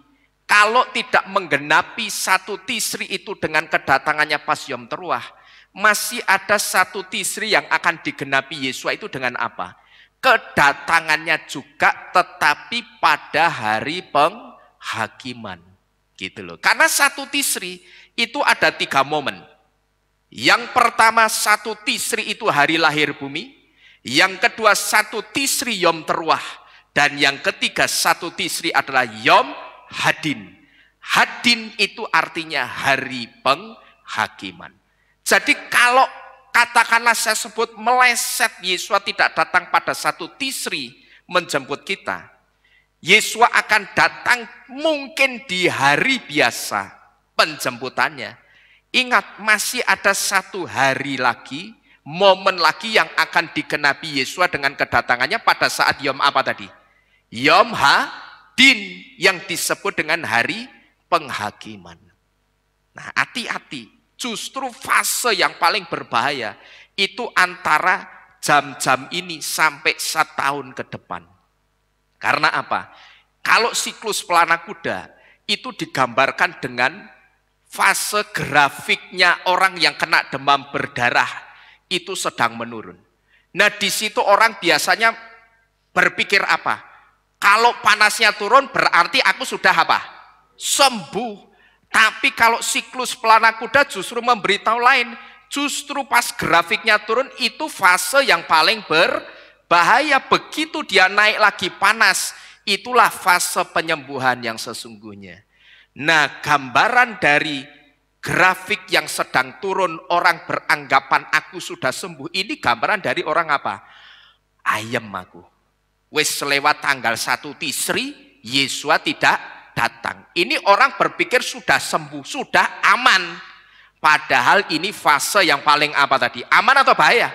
Kalau tidak menggenapi 1 Tisri itu dengan kedatangannya pas Yom Teruah, masih ada 1 Tisri yang akan digenapi Yesua itu dengan apa? Kedatangannya juga tetapi pada hari penghakiman. Gitu loh. Karena 1 Tisri itu ada 3 momen. Yang pertama 1 Tisri itu hari lahir bumi. Yang kedua 1 Tisri Yom Teruah. Dan yang ketiga 1 Tisri adalah Yom Hadin. Hadin itu artinya hari penghakiman. Jadi kalau katakanlah saya sebut meleset Yesua tidak datang pada 1 Tisri menjemput kita, Yesua akan datang mungkin di hari biasa penjemputannya. Ingat, masih ada 1 hari lagi momen lagi yang akan digenapi Yesua dengan kedatangannya pada saat Yom apa tadi? Yom Hadin, yang disebut dengan hari penghakiman. Nah, hati-hati, justru fase yang paling berbahaya itu antara jam-jam ini sampai 1 tahun ke depan. Karena apa? Kalau siklus pelana kuda itu digambarkan dengan fase grafiknya orang yang kena demam berdarah itu sedang menurun. Nah, di situ orang biasanya berpikir apa? Kalau panasnya turun berarti aku sudah apa? Sembuh. Tapi kalau siklus pelana kuda justru memberitahu lain. Justru pas grafiknya turun itu fase yang paling berbahaya. Begitu dia naik lagi panas, itulah fase penyembuhan yang sesungguhnya. Nah, gambaran dari grafik yang sedang turun, orang beranggapan aku sudah sembuh, ini gambaran dari orang apa? Ayem aku. Wes lewat tanggal 1 Tisri, Yesua tidak datang. Ini orang berpikir sudah sembuh, sudah aman. Padahal ini fase yang paling apa tadi? Aman atau bahaya?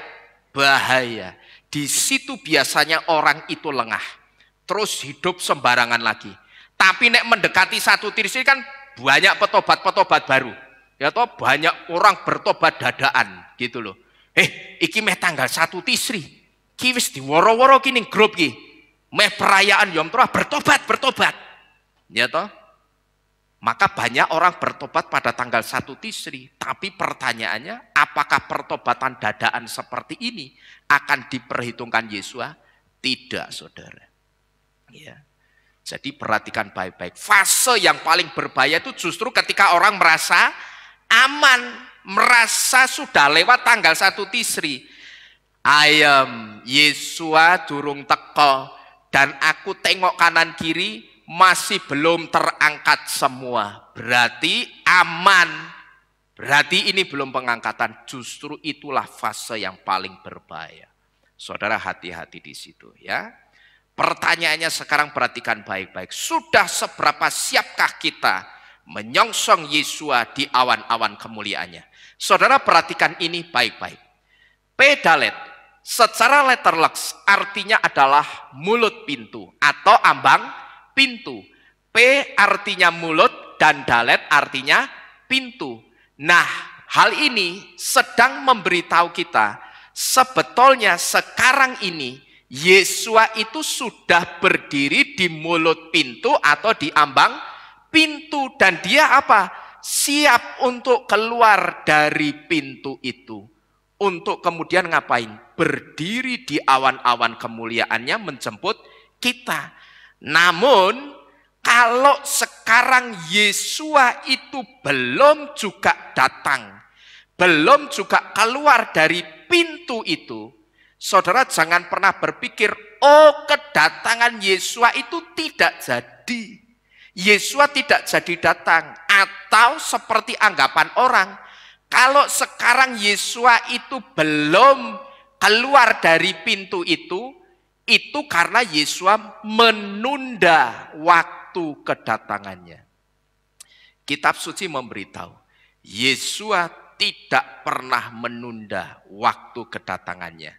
Bahaya. Di situ biasanya orang itu lengah. Terus hidup sembarangan lagi. Tapi nek mendekati 1 Tisri kan banyak petobat-petobat baru. Ya toh, banyak orang bertobat dadaan gitu loh. Iki meh tanggal 1 Tisri. Ki wis diworo-woro ki ning grup ki. Meh perayaan Yom Teruah bertobat. Ya toh? Maka banyak orang bertobat pada tanggal 1 Tisri. Tapi pertanyaannya, apakah pertobatan dadaan seperti ini akan diperhitungkan Yesua? Tidak, saudara. Ya. Jadi perhatikan baik-baik. Fase yang paling berbahaya itu justru ketika orang merasa aman, merasa sudah lewat tanggal 1 Tisri. Ayam, Yesua durung teko, dan aku tengok kanan kiri, masih belum terangkat semua. Berarti aman. Berarti ini belum pengangkatan. Justru itulah fase yang paling berbahaya. Saudara, hati-hati di situ ya. Pertanyaannya sekarang perhatikan baik-baik. Sudah seberapa siapkah kita menyongsong Yesua di awan-awan kemuliaannya? Saudara, perhatikan ini baik-baik. Pedalet secara letterleks artinya adalah mulut pintu atau ambang pintu. P artinya mulut dan dalet artinya pintu. Nah, hal ini sedang memberitahu kita sebetulnya sekarang ini Yesua itu sudah berdiri di mulut pintu atau di ambang pintu, dan dia apa? Siap untuk keluar dari pintu itu. Untuk kemudian ngapain? Berdiri di awan-awan kemuliaannya menjemput kita. Namun kalau sekarang Yesua itu belum juga datang, belum juga keluar dari pintu itu, saudara jangan pernah berpikir, oh kedatangan Yesua itu tidak jadi. Yesua tidak jadi datang. Atau seperti anggapan orang, kalau sekarang Yesua itu belum keluar dari pintu itu karena Yesua menunda waktu kedatangannya. Kitab suci memberitahu, Yesua tidak pernah menunda waktu kedatangannya.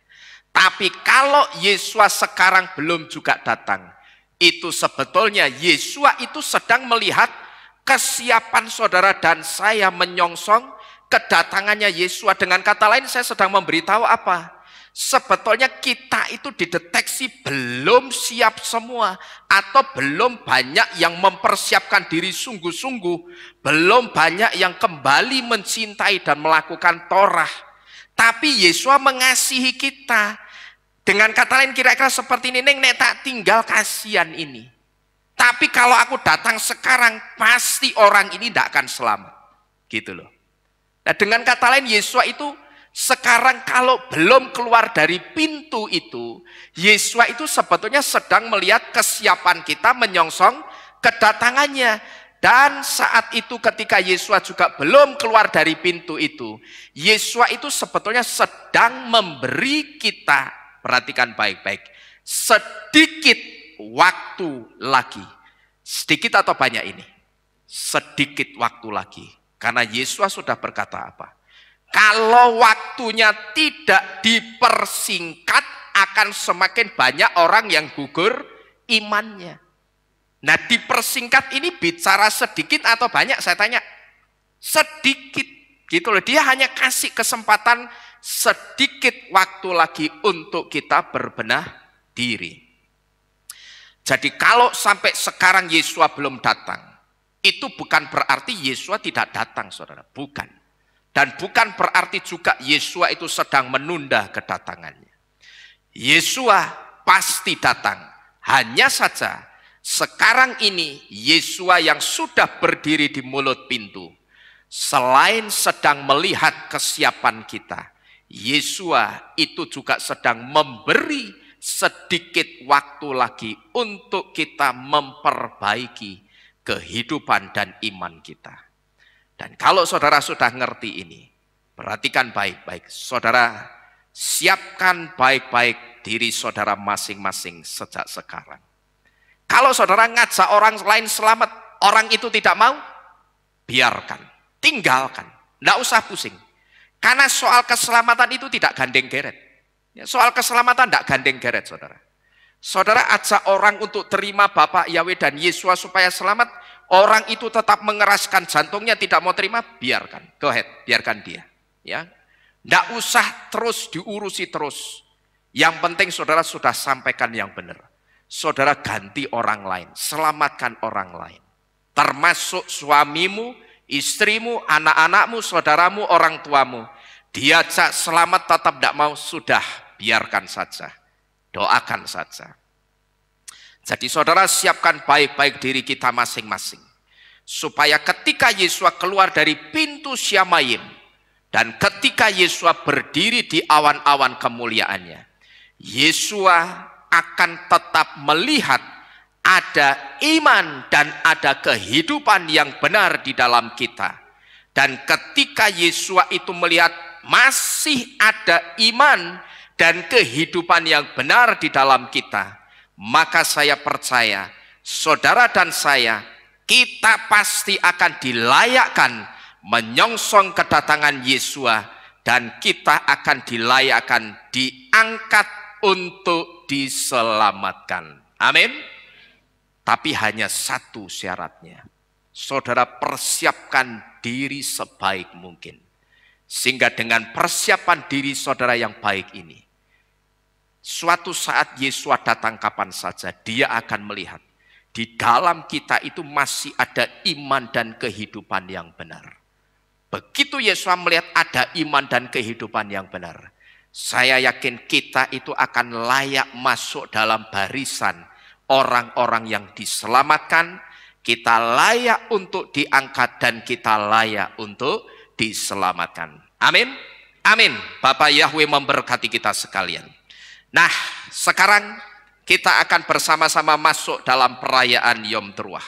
Tapi kalau Yesua sekarang belum juga datang, itu sebetulnya Yesua itu sedang melihat kesiapan saudara dan saya menyongsong kedatangannya Yesua. Dengan kata lain, saya sedang memberitahu apa? Sebetulnya kita itu dideteksi belum siap semua, atau belum banyak yang mempersiapkan diri sungguh-sungguh, belum banyak yang kembali mencintai dan melakukan Torah. Tapi Yesua mengasihi kita. Dengan kata lain kira-kira seperti ini, nek tak tinggal kasihan ini. Tapi kalau aku datang sekarang, pasti orang ini tidak akan selamat. Gitu loh. Nah, dengan kata lain Yesua itu sekarang kalau belum keluar dari pintu itu, Yesua itu sebetulnya sedang melihat kesiapan kita menyongsong kedatangannya. Dan saat itu ketika Yesua juga belum keluar dari pintu itu, Yesua itu sebetulnya sedang memberi kita, perhatikan baik-baik, sedikit waktu lagi. Sedikit atau banyak ini? Sedikit waktu lagi. Karena Yesua sudah berkata apa? Kalau waktunya tidak dipersingkat, akan semakin banyak orang yang gugur imannya. Nah, dipersingkat ini bicara sedikit atau banyak? Saya tanya. Sedikit. Gitu loh. Dia hanya kasih kesempatan sedikit waktu lagi untuk kita berbenah diri. Jadi kalau sampai sekarang Yesua belum datang, itu bukan berarti Yesua tidak datang, saudara. Bukan. Dan bukan berarti juga Yesua itu sedang menunda kedatangannya. Yesua pasti datang. Hanya saja sekarang ini Yesua yang sudah berdiri di mulut pintu, selain sedang melihat kesiapan kita, Yesua itu juga sedang memberi sedikit waktu lagi untuk kita memperbaiki kehidupan dan iman kita. Dan kalau saudara sudah ngerti ini, perhatikan baik-baik. Saudara, siapkan baik-baik diri saudara masing-masing sejak sekarang. Kalau saudara ngajak orang lain selamat, orang itu tidak mau, biarkan, tinggalkan, tidak usah pusing. Karena soal keselamatan itu tidak gandeng geret. Soal keselamatan tidak gandeng geret, saudara. Saudara ajak orang untuk terima Bapak Yahweh dan Yesus supaya selamat, orang itu tetap mengeraskan jantungnya, tidak mau terima, biarkan, go ahead, biarkan dia. Ya, tidak usah terus diurusi terus. Yang penting saudara sudah sampaikan yang benar. Saudara ganti orang lain, selamatkan orang lain. Termasuk suamimu, istrimu, anak-anakmu, saudaramu, orang tuamu. Diajak selamat tetap tidak mau, sudah biarkan saja. Doakan saja. Jadi saudara siapkan baik-baik diri kita masing-masing. Supaya ketika Yesua keluar dari pintu Syamayim, dan ketika Yesua berdiri di awan-awan kemuliaannya, Yesua akan tetap melihat ada iman dan ada kehidupan yang benar di dalam kita. Dan ketika Yesua itu melihat masih ada iman dan kehidupan yang benar di dalam kita, maka saya percaya saudara dan saya, kita pasti akan dilayakkan menyongsong kedatangan Yesua, dan kita akan dilayakkan diangkat untuk diselamatkan. Amin. Tapi hanya satu syaratnya. Saudara persiapkan diri sebaik mungkin. Sehingga dengan persiapan diri saudara yang baik ini, suatu saat Yesus datang kapan saja, dia akan melihat di dalam kita itu masih ada iman dan kehidupan yang benar. Begitu Yesus melihat ada iman dan kehidupan yang benar, saya yakin kita itu akan layak masuk dalam barisan orang-orang yang diselamatkan. Kita layak untuk diangkat dan kita layak untuk diselamatkan. Amin. Amin. Bapak Yahweh memberkati kita sekalian. Nah, sekarang kita akan bersama-sama masuk dalam perayaan Yom Teruah.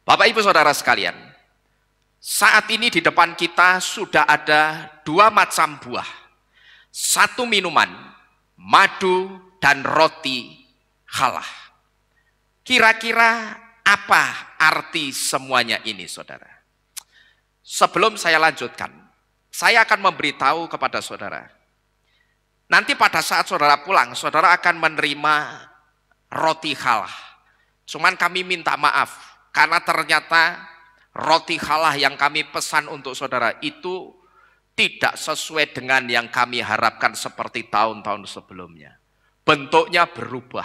Bapak Ibu Saudara sekalian, saat ini di depan kita sudah ada dua macam buah. Satu minuman, madu dan roti halah. Kira-kira apa arti semuanya ini, saudara? Sebelum saya lanjutkan, saya akan memberitahu kepada saudara. Nanti pada saat saudara pulang, saudara akan menerima roti halah. Cuman kami minta maaf, karena ternyata roti halah yang kami pesan untuk saudara itu tidak sesuai dengan yang kami harapkan seperti tahun-tahun sebelumnya. Bentuknya berubah.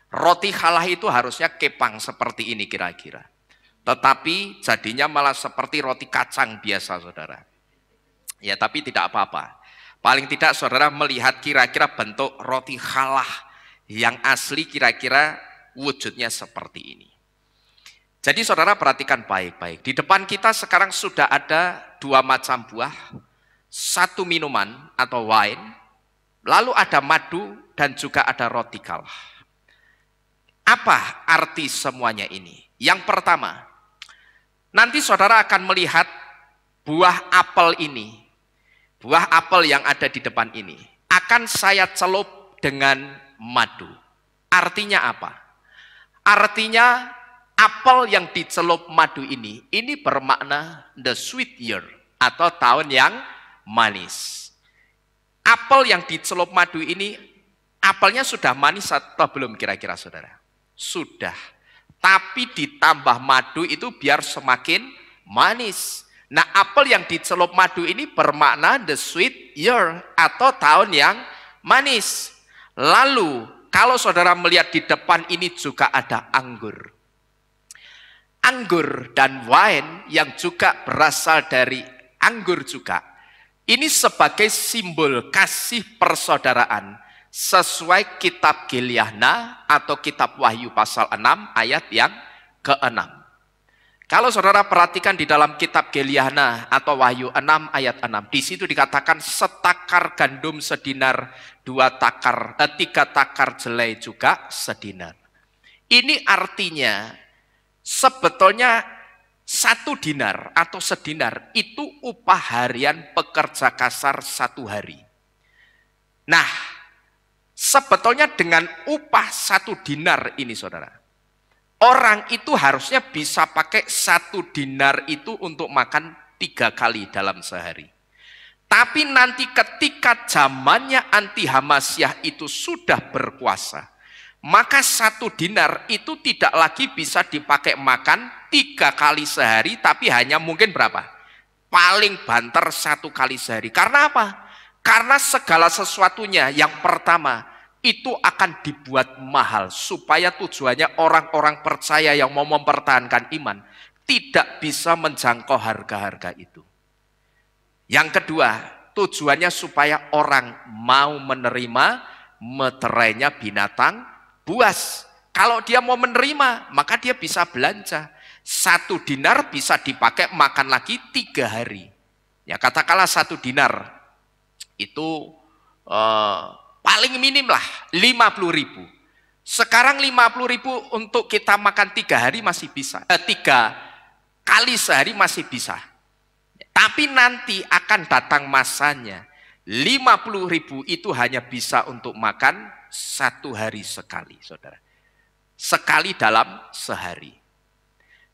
Roti halah itu harusnya kepang seperti ini kira-kira. Tetapi jadinya malah seperti roti kacang biasa, saudara. Ya, tapi tidak apa-apa. Paling tidak saudara melihat kira-kira bentuk roti halah yang asli kira-kira wujudnya seperti ini. Jadi saudara perhatikan baik-baik. Di depan kita sekarang sudah ada dua macam buah. Satu minuman atau wine. Lalu ada madu dan juga ada roti halah. Apa arti semuanya ini? Yang pertama, nanti saudara akan melihat buah apel ini. Buah apel yang ada di depan ini akan saya celup dengan madu. Artinya apa? Artinya apel yang dicelup madu ini bermakna the sweet year, atau tahun yang manis. Apel yang dicelup madu ini, apelnya sudah manis atau belum kira-kira saudara? Sudah. Tapi ditambah madu itu biar semakin manis. Nah, apel yang dicelup madu ini bermakna the sweet year atau tahun yang manis. Lalu, kalau saudara melihat di depan ini juga ada anggur. Anggur dan wine yang juga berasal dari anggur juga. Ini sebagai simbol kasih persaudaraan sesuai kitab Gilyahna atau kitab Wahyu pasal 6 ayat yang ke-6. Kalau saudara perhatikan di dalam kitab Gilyahna atau Wahyu 6 ayat 6, di situ dikatakan setakar gandum sedinar, 3 takar jelai juga sedinar. Ini artinya sebetulnya 1 dinar atau sedinar itu upah harian pekerja kasar 1 hari. Nah, sebetulnya dengan upah 1 dinar ini saudara, orang itu harusnya bisa pakai 1 dinar itu untuk makan 3 kali dalam sehari. Tapi nanti ketika zamannya anti-Hamasyah itu sudah berkuasa, maka 1 dinar itu tidak lagi bisa dipakai makan 3 kali sehari, tapi hanya mungkin berapa? Paling banter 1 kali sehari. Karena apa? Karena segala sesuatunya yang pertama itu akan dibuat mahal supaya tujuannya orang-orang percaya yang mau mempertahankan iman tidak bisa menjangkau harga-harga itu. Yang kedua, tujuannya supaya orang mau menerima meterainya binatang buas. Kalau dia mau menerima, maka dia bisa belanja. 1 dinar bisa dipakai makan lagi 3 hari. Ya katakanlah 1 dinar itu paling minim lah 50.000. Sekarang 50.000 untuk kita makan 3 hari masih bisa. 3 kali sehari masih bisa. Tapi nanti akan datang masanya 50.000 itu hanya bisa untuk makan 1 hari sekali, saudara. Sekali dalam sehari.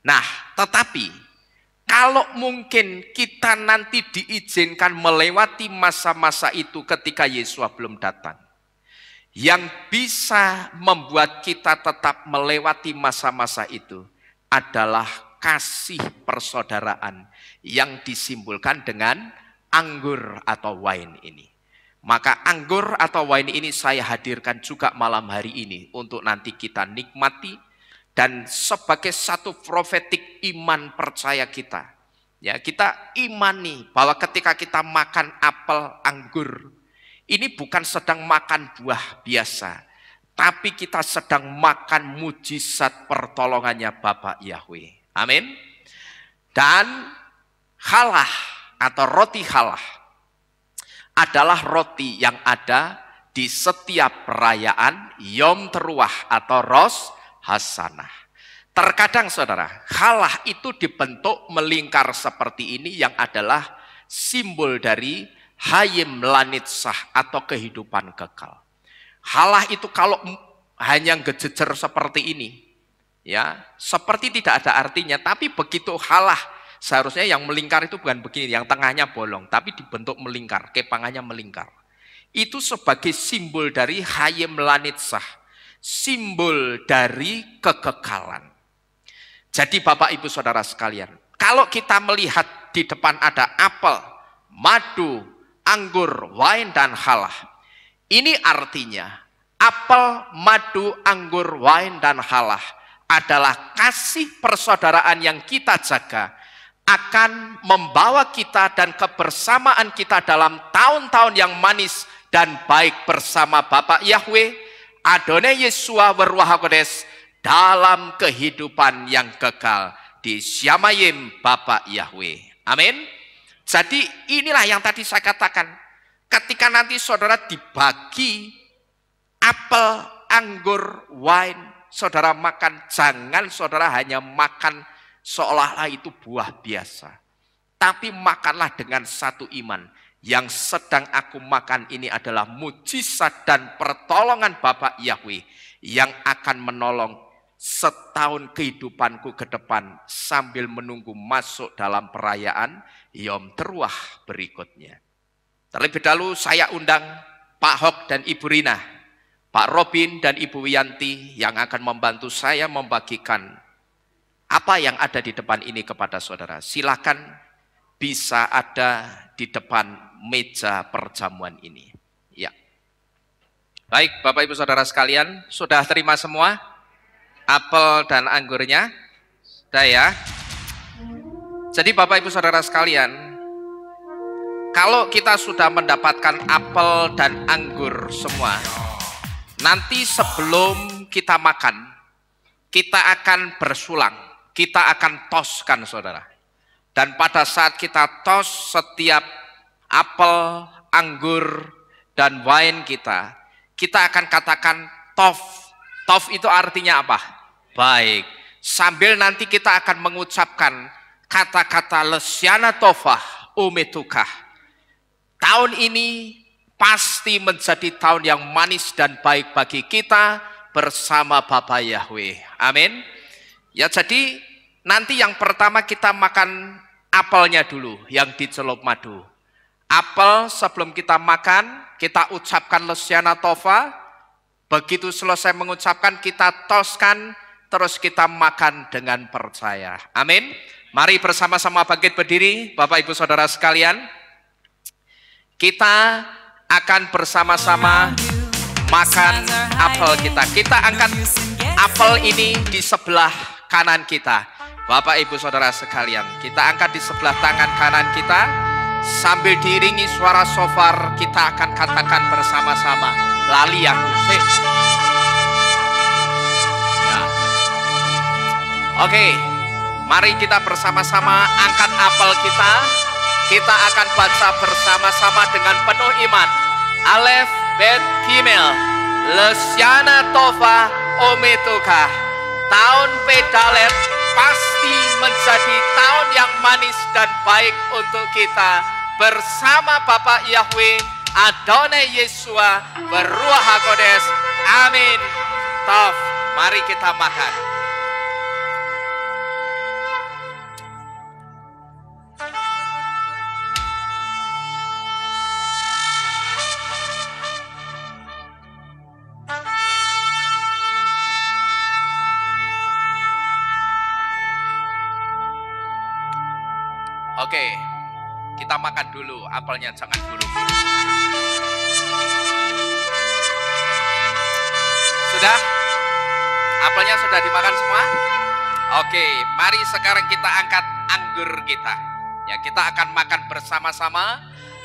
Nah, tetapi kalau mungkin kita nanti diizinkan melewati masa-masa itu ketika Yesus belum datang, yang bisa membuat kita tetap melewati masa-masa itu adalah kasih persaudaraan yang disimbolkan dengan anggur atau wine ini. Maka anggur atau wine ini saya hadirkan juga malam hari ini untuk nanti kita nikmati dan sebagai satu profetik iman percaya kita. Ya, kita imani bahwa ketika kita makan apel anggur, ini bukan sedang makan buah biasa, tapi kita sedang makan mujizat pertolongannya Bapa Yahweh. Amin. Dan halah atau roti halah adalah roti yang ada di setiap perayaan Yom Teruah atau Rosh Hasanah. Terkadang saudara, halah itu dibentuk melingkar seperti ini yang adalah simbol dari Hayim Lanitzah atau kehidupan kekal. Halah itu kalau hanya ngejejer seperti ini, ya seperti tidak ada artinya. Tapi begitu halah, seharusnya yang melingkar itu bukan begini, yang tengahnya bolong, tapi dibentuk melingkar, kepangannya melingkar. Itu sebagai simbol dari Hayim Lanitzah, simbol dari kekekalan. Jadi Bapak Ibu Saudara sekalian, kalau kita melihat di depan ada apel, madu, anggur, wine, dan halah, ini artinya apel, madu, anggur, wine, dan halah adalah kasih persaudaraan yang kita jaga akan membawa kita dan kebersamaan kita dalam tahun-tahun yang manis dan baik bersama Bapa Yahweh, Adonai Yeshua Weruah HaKodesh, dalam kehidupan yang kekal di Syamayim Bapa Yahweh. Amin. Jadi inilah yang tadi saya katakan, ketika nanti saudara dibagi apel, anggur, wine, saudara makan, jangan saudara hanya makan seolah-olah itu buah biasa. Tapi makanlah dengan satu iman. Yang sedang aku makan ini adalah mujizat dan pertolongan Bapa Yahweh yang akan menolong setahun kehidupanku ke depan sambil menunggu masuk dalam perayaan Yom Teruah berikutnya. Terlebih dahulu saya undang Pak Hok dan Ibu Rina, Pak Robin dan Ibu Wiyanti yang akan membantu saya membagikan apa yang ada di depan ini kepada saudara. Silakan bisa ada di depan meja perjamuan ini. Ya. Baik, Bapak Ibu Saudara sekalian, sudah terima semua apel dan anggurnya? Sudah ya. Jadi Bapak Ibu Saudara sekalian, kalau kita sudah mendapatkan apel dan anggur semua, nanti sebelum kita makan, kita akan bersulang, kita akan toskan saudara. Dan pada saat kita tos setiap apel, anggur, dan wine kita akan katakan tof. Tof itu artinya apa? Baik. Sambil nanti kita akan mengucapkan kata-kata Lesyana Tofah Umetukah. Tahun ini pasti menjadi tahun yang manis dan baik bagi kita bersama Bapa Yahweh. Amin. Ya, jadi nanti yang pertama kita makan apelnya dulu yang dicelup madu. Apel sebelum kita makan, kita ucapkan Lesyana Tofah. Begitu selesai mengucapkan, kita toskan, terus kita makan dengan percaya. Amin. Mari bersama-sama bangkit berdiri, Bapak Ibu Saudara sekalian. Kita akan bersama-sama makan apel kita. Kita angkat apel ini di sebelah kanan kita. Bapak Ibu Saudara sekalian, kita angkat di sebelah tangan kanan kita. Sambil diiringi suara shofar, kita akan katakan bersama-sama, lali aku. Ya. Oke, mari kita bersama-sama angkat apel kita. Kita akan baca bersama-sama dengan penuh iman. Alef, Bet, Gimel, Lesyana Tofah Ometukah. Tahun Pedalet pasti menjadi tahun yang manis dan baik untuk kita bersama Bapak Yahweh Adonai Yesua Beruah HaKodes. Amin. Tof, mari kita makan. Oke, kita makan dulu apelnya, jangan buru-buru. Sudah? Apelnya sudah dimakan semua? Oke, mari sekarang kita angkat anggur kita. Ya, kita akan makan bersama-sama.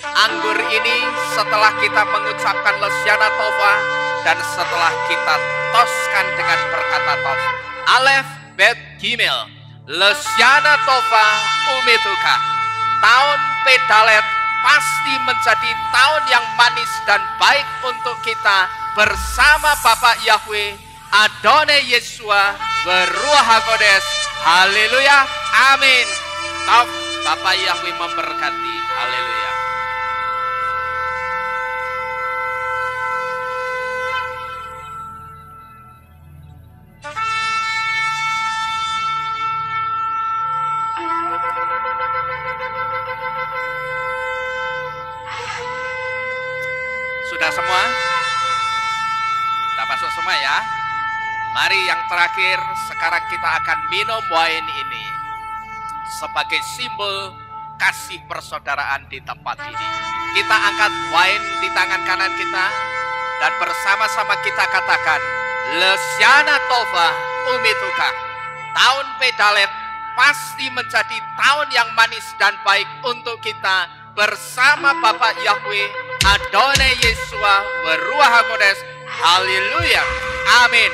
Anggur ini setelah kita mengucapkan Lesyana Tofah dan setelah kita toskan dengan berkata tof. Alef, Bet, Gimel, Lesyana Tofah Umetukah. Tahun Pedalet pasti menjadi tahun yang manis dan baik untuk kita bersama Bapak Yahweh Adonai Yesua Beruah HaKodes. Haleluya. Amin. Tof, Bapak Yahweh memberkati. Haleluya. Sudah semua? Sudah masuk semua ya? Mari yang terakhir, sekarang kita akan minum wine ini sebagai simbol kasih persaudaraan di tempat ini. Kita angkat wine di tangan kanan kita dan bersama-sama kita katakan Lesyana Tofah Umetukah. Tahun Pedalet pasti menjadi tahun yang manis dan baik untuk kita bersama Bapak Yahweh Adonai Yesua Beruah HaKodes. Haleluya. Amin.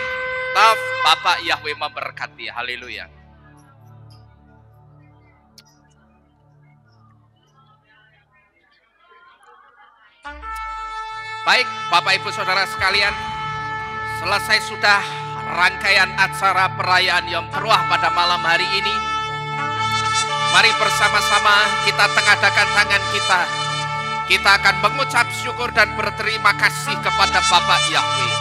Tof, Bapak Yahweh memberkati. Haleluya. Baik, Bapak Ibu Saudara sekalian, selesai sudah rangkaian acara perayaan Yom Teruah pada malam hari ini. Mari bersama-sama kita tengadakan tangan kita. Kita akan mengucap syukur dan berterima kasih kepada Bapak Yahweh.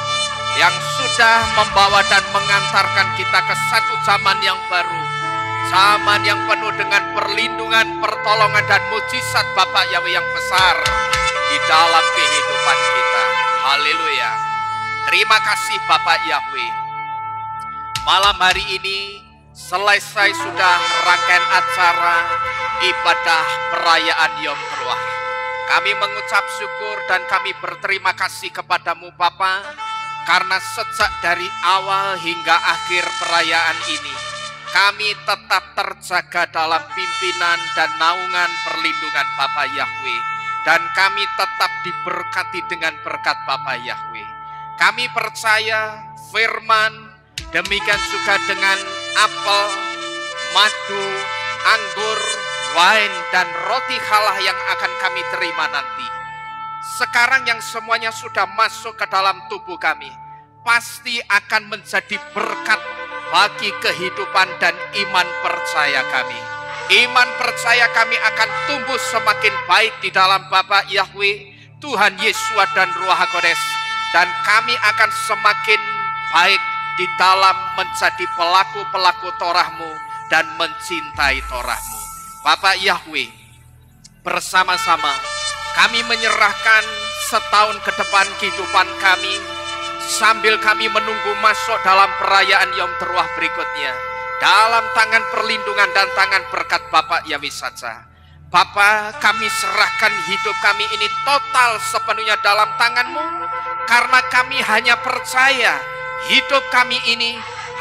yang sudah membawa dan mengantarkan kita ke satu zaman yang baru. Zaman yang penuh dengan perlindungan, pertolongan, dan mujizat Bapak Yahweh yang besar di dalam kehidupan kita. Haleluya. Terima kasih Bapak Yahweh. Malam hari ini selesai sudah rangkaian acara ibadah perayaan Yom Teruah. Kami mengucap syukur dan kami berterima kasih kepadamu Bapa, karena sejak dari awal hingga akhir perayaan ini kami tetap terjaga dalam pimpinan dan naungan perlindungan Bapa Yahweh, dan kami tetap diberkati dengan berkat Bapa Yahweh. Kami percaya firman, demikian juga dengan apel, madu, anggur, wine, dan roti halal yang akan kami terima nanti. Sekarang yang semuanya sudah masuk ke dalam tubuh kami, pasti akan menjadi berkat bagi kehidupan dan iman percaya kami. Iman percaya kami akan tumbuh semakin baik di dalam Bapa Yahweh, Tuhan Yesus dan Ruach HaKodes, dan kami akan semakin baik di dalam menjadi pelaku-pelaku Torah-Mu dan mencintai Torah-Mu. Bapak Yahweh, bersama-sama kami menyerahkan setahun ke depan kehidupan kami, sambil kami menunggu masuk dalam perayaan Yom Teruah berikutnya, dalam tangan perlindungan dan tangan berkat Bapak Yahweh saja. Bapa, kami serahkan hidup kami ini total sepenuhnya dalam tangan-Mu, karena kami hanya percaya hidup kami ini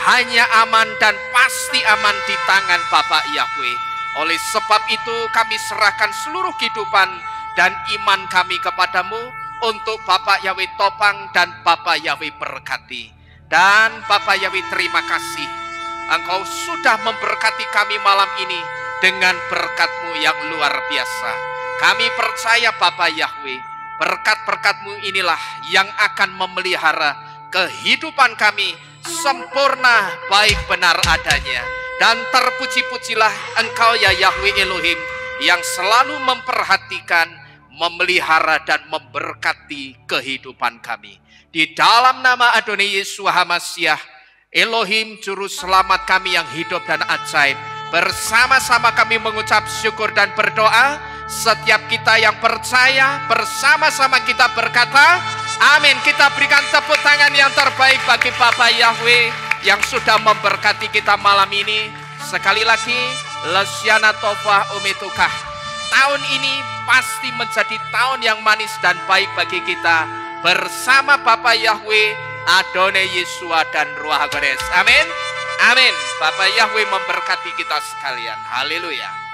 hanya aman dan pasti aman di tangan Bapak Yahweh. Oleh sebab itu kami serahkan seluruh kehidupan dan iman kami kepadamu untuk Bapak Yahweh topang dan Bapak Yahweh berkati. Dan Bapak Yahweh terima kasih, Engkau sudah memberkati kami malam ini dengan berkat-Mu yang luar biasa. Kami percaya Bapak Yahweh, berkat-berkat-Mu inilah yang akan memelihara kehidupan kami sempurna baik benar adanya. Dan terpuji-pujilah Engkau ya Yahweh Elohim, yang selalu memperhatikan, memelihara dan memberkati kehidupan kami. Di dalam nama Adonai Yesus HaMashiach, Elohim Juru Selamat kami yang hidup dan ajaib, bersama-sama kami mengucap syukur dan berdoa. Setiap kita yang percaya, bersama-sama kita berkata, amin. Kita berikan tepuk tangan yang terbaik bagi Bapak Yahweh yang sudah memberkati kita malam ini. Sekali lagi, Lesiana Tova Umetukah. Tahun ini pasti menjadi tahun yang manis dan baik bagi kita, bersama Bapak Yahweh, Adonai Yeshua dan Ruach HaKodes. Amin. Amin. Bapak Yahweh memberkati kita sekalian. Haleluya.